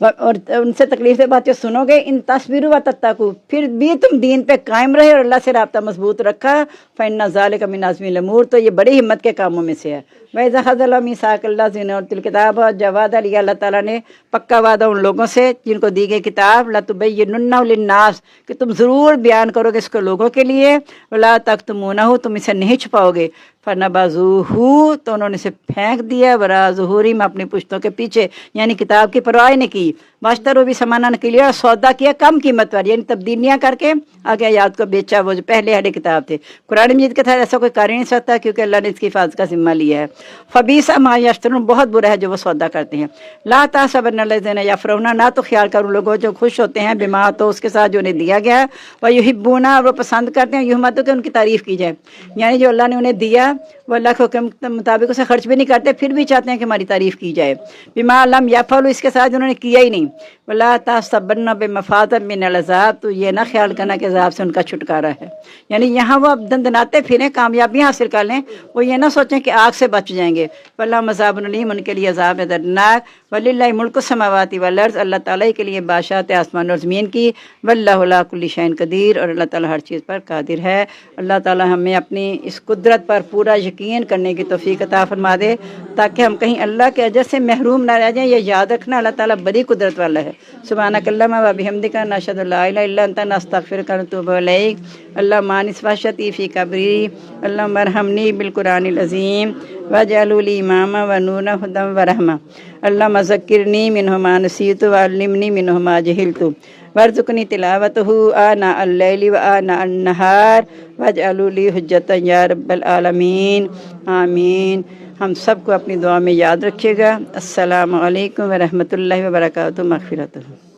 اور ان سے تکلیف سے باتیں سنوگے ان تصویروں و تتقو، پھر بھی تم دین پہ قائم رہے اور اللہ سے رابطہ مضبوط رکھا، فإن ذلک من عزم الامور، تو یہ بڑی ہمت کے کاموں میں سے ہے۔ وَإِذَا أَخَذَ اللَّهُ مِيثَاقَ الَّذِينَ أُوتُوا الْكِتَابَ، جب وعدہ لیا اللہ تعالیٰ نے پکا وعدہ ان لوگوں سے جن کو دی گئی کتاب، لَتُبَيِّنُنَّهُ لِلنَّاسِ، کہ تم ضرور بیان کرو گے اس کو لوگوں کے لیے، وَلَا تَكْتُمُونَهُ، تم اسے نہیں چھپاؤ گے، فَنَبَذُوهُ، تو انہوں نے اسے پھینک دیا، وَرَاءَ ظُهُورِهِمْ، اپنی پشتوں کے پیچھے، یعنی کتاب کی پرواہ نہیں کی، واشتروا بھی سمانا نکلیا، اور سودا کیا کم قیمت پر، یعنی تبدیلیاں کر کے آگے آیات کو بیچا، وہ جو پہلے اہل کتاب تھے۔ قرآن مجید کے تحت ایسا کوئی کر ہی نہیں سکتا کیونکہ اللہ نے اس کی حفاظت کا ذمہ لیا ہے۔ فبئس ما یشترون، بہت برا ہے جو وہ سودا کرتے ہیں۔ لا تحسبن الذین یفرحون، نہ تو خیال کرو لوگوں جو خوش ہوتے ہیں بما، تو اس کے ساتھ جو انہیں دیا گیا ہے، ویحبون، اور وہ پسند کرتے ہیں، یحمدوا، کہ ان کی تعریف کی جائے، یعنی جو اللہ نے انہیں دیا وہ اللہ کے حکم کے مطابق اسے خرچ بھی نہیں کرتے، پھر بھی چاہتے ہیں کہ ہماری تعریف کی جائے۔ بما لم یفعلوا، اس کے ساتھ انہوں نے کیا ہی نہیں۔ ولا تحسبن بمفازۃ من العذاب، تو یہ نہ خیال کرنا کہ عذاب سے ان کا چھٹکارا ہے، یعنی یہاں وہ دندناتے پھریں کامیابیاں حاصل کر لیں، وہ یہ نہ سوچیں کہ آگ سے بچ جائیں گے۔ واللہ عذاب علیم، ان کے لیے عذاب ہے دردناک۔ وللہ ملک السماوات والارض، اللہ تعالیٰ کے لیے بادشاہت آسمان اور زمین کی۔ واللہ علی کل شیء قدیر، اور اللہ تعالیٰ ہر چیز پر قادر ہے۔ اللہ تعالیٰ ہمیں اپنی اس قدرت پر پورا یقین کرنے کی توفیق عطا فرما دے تاکہ ہم کہیں اللہ کے اجر سے محروم نہ رہ جائیں۔ یہ یاد رکھنا اللہ تعالیٰ بڑی قدرت والا ہے۔ سبحانک اللہم و بحمدک، نشہد ان لا الہ الا انت، نستغفرک ونتوب الیک۔ اللہم انس وحشتی فی قبری، اللہم ارحمنی بالقرآن العظیم واجعلہ لی اماما ونورا ھدی ورحمہ، اللہم ذکرنی منہ ما نسیت وعلمنی منہ ما جہلت وارزقنی تلاوتہ آناء اللیل وآناء النہار واجعلہ لی حجۃ یا رب العالمین، آمین۔ ہم سب کو اپنی دعا میں یاد رکھیے گا۔ السلام علیکم ورحمۃ اللہ وبرکاتہ، مغفرتہ۔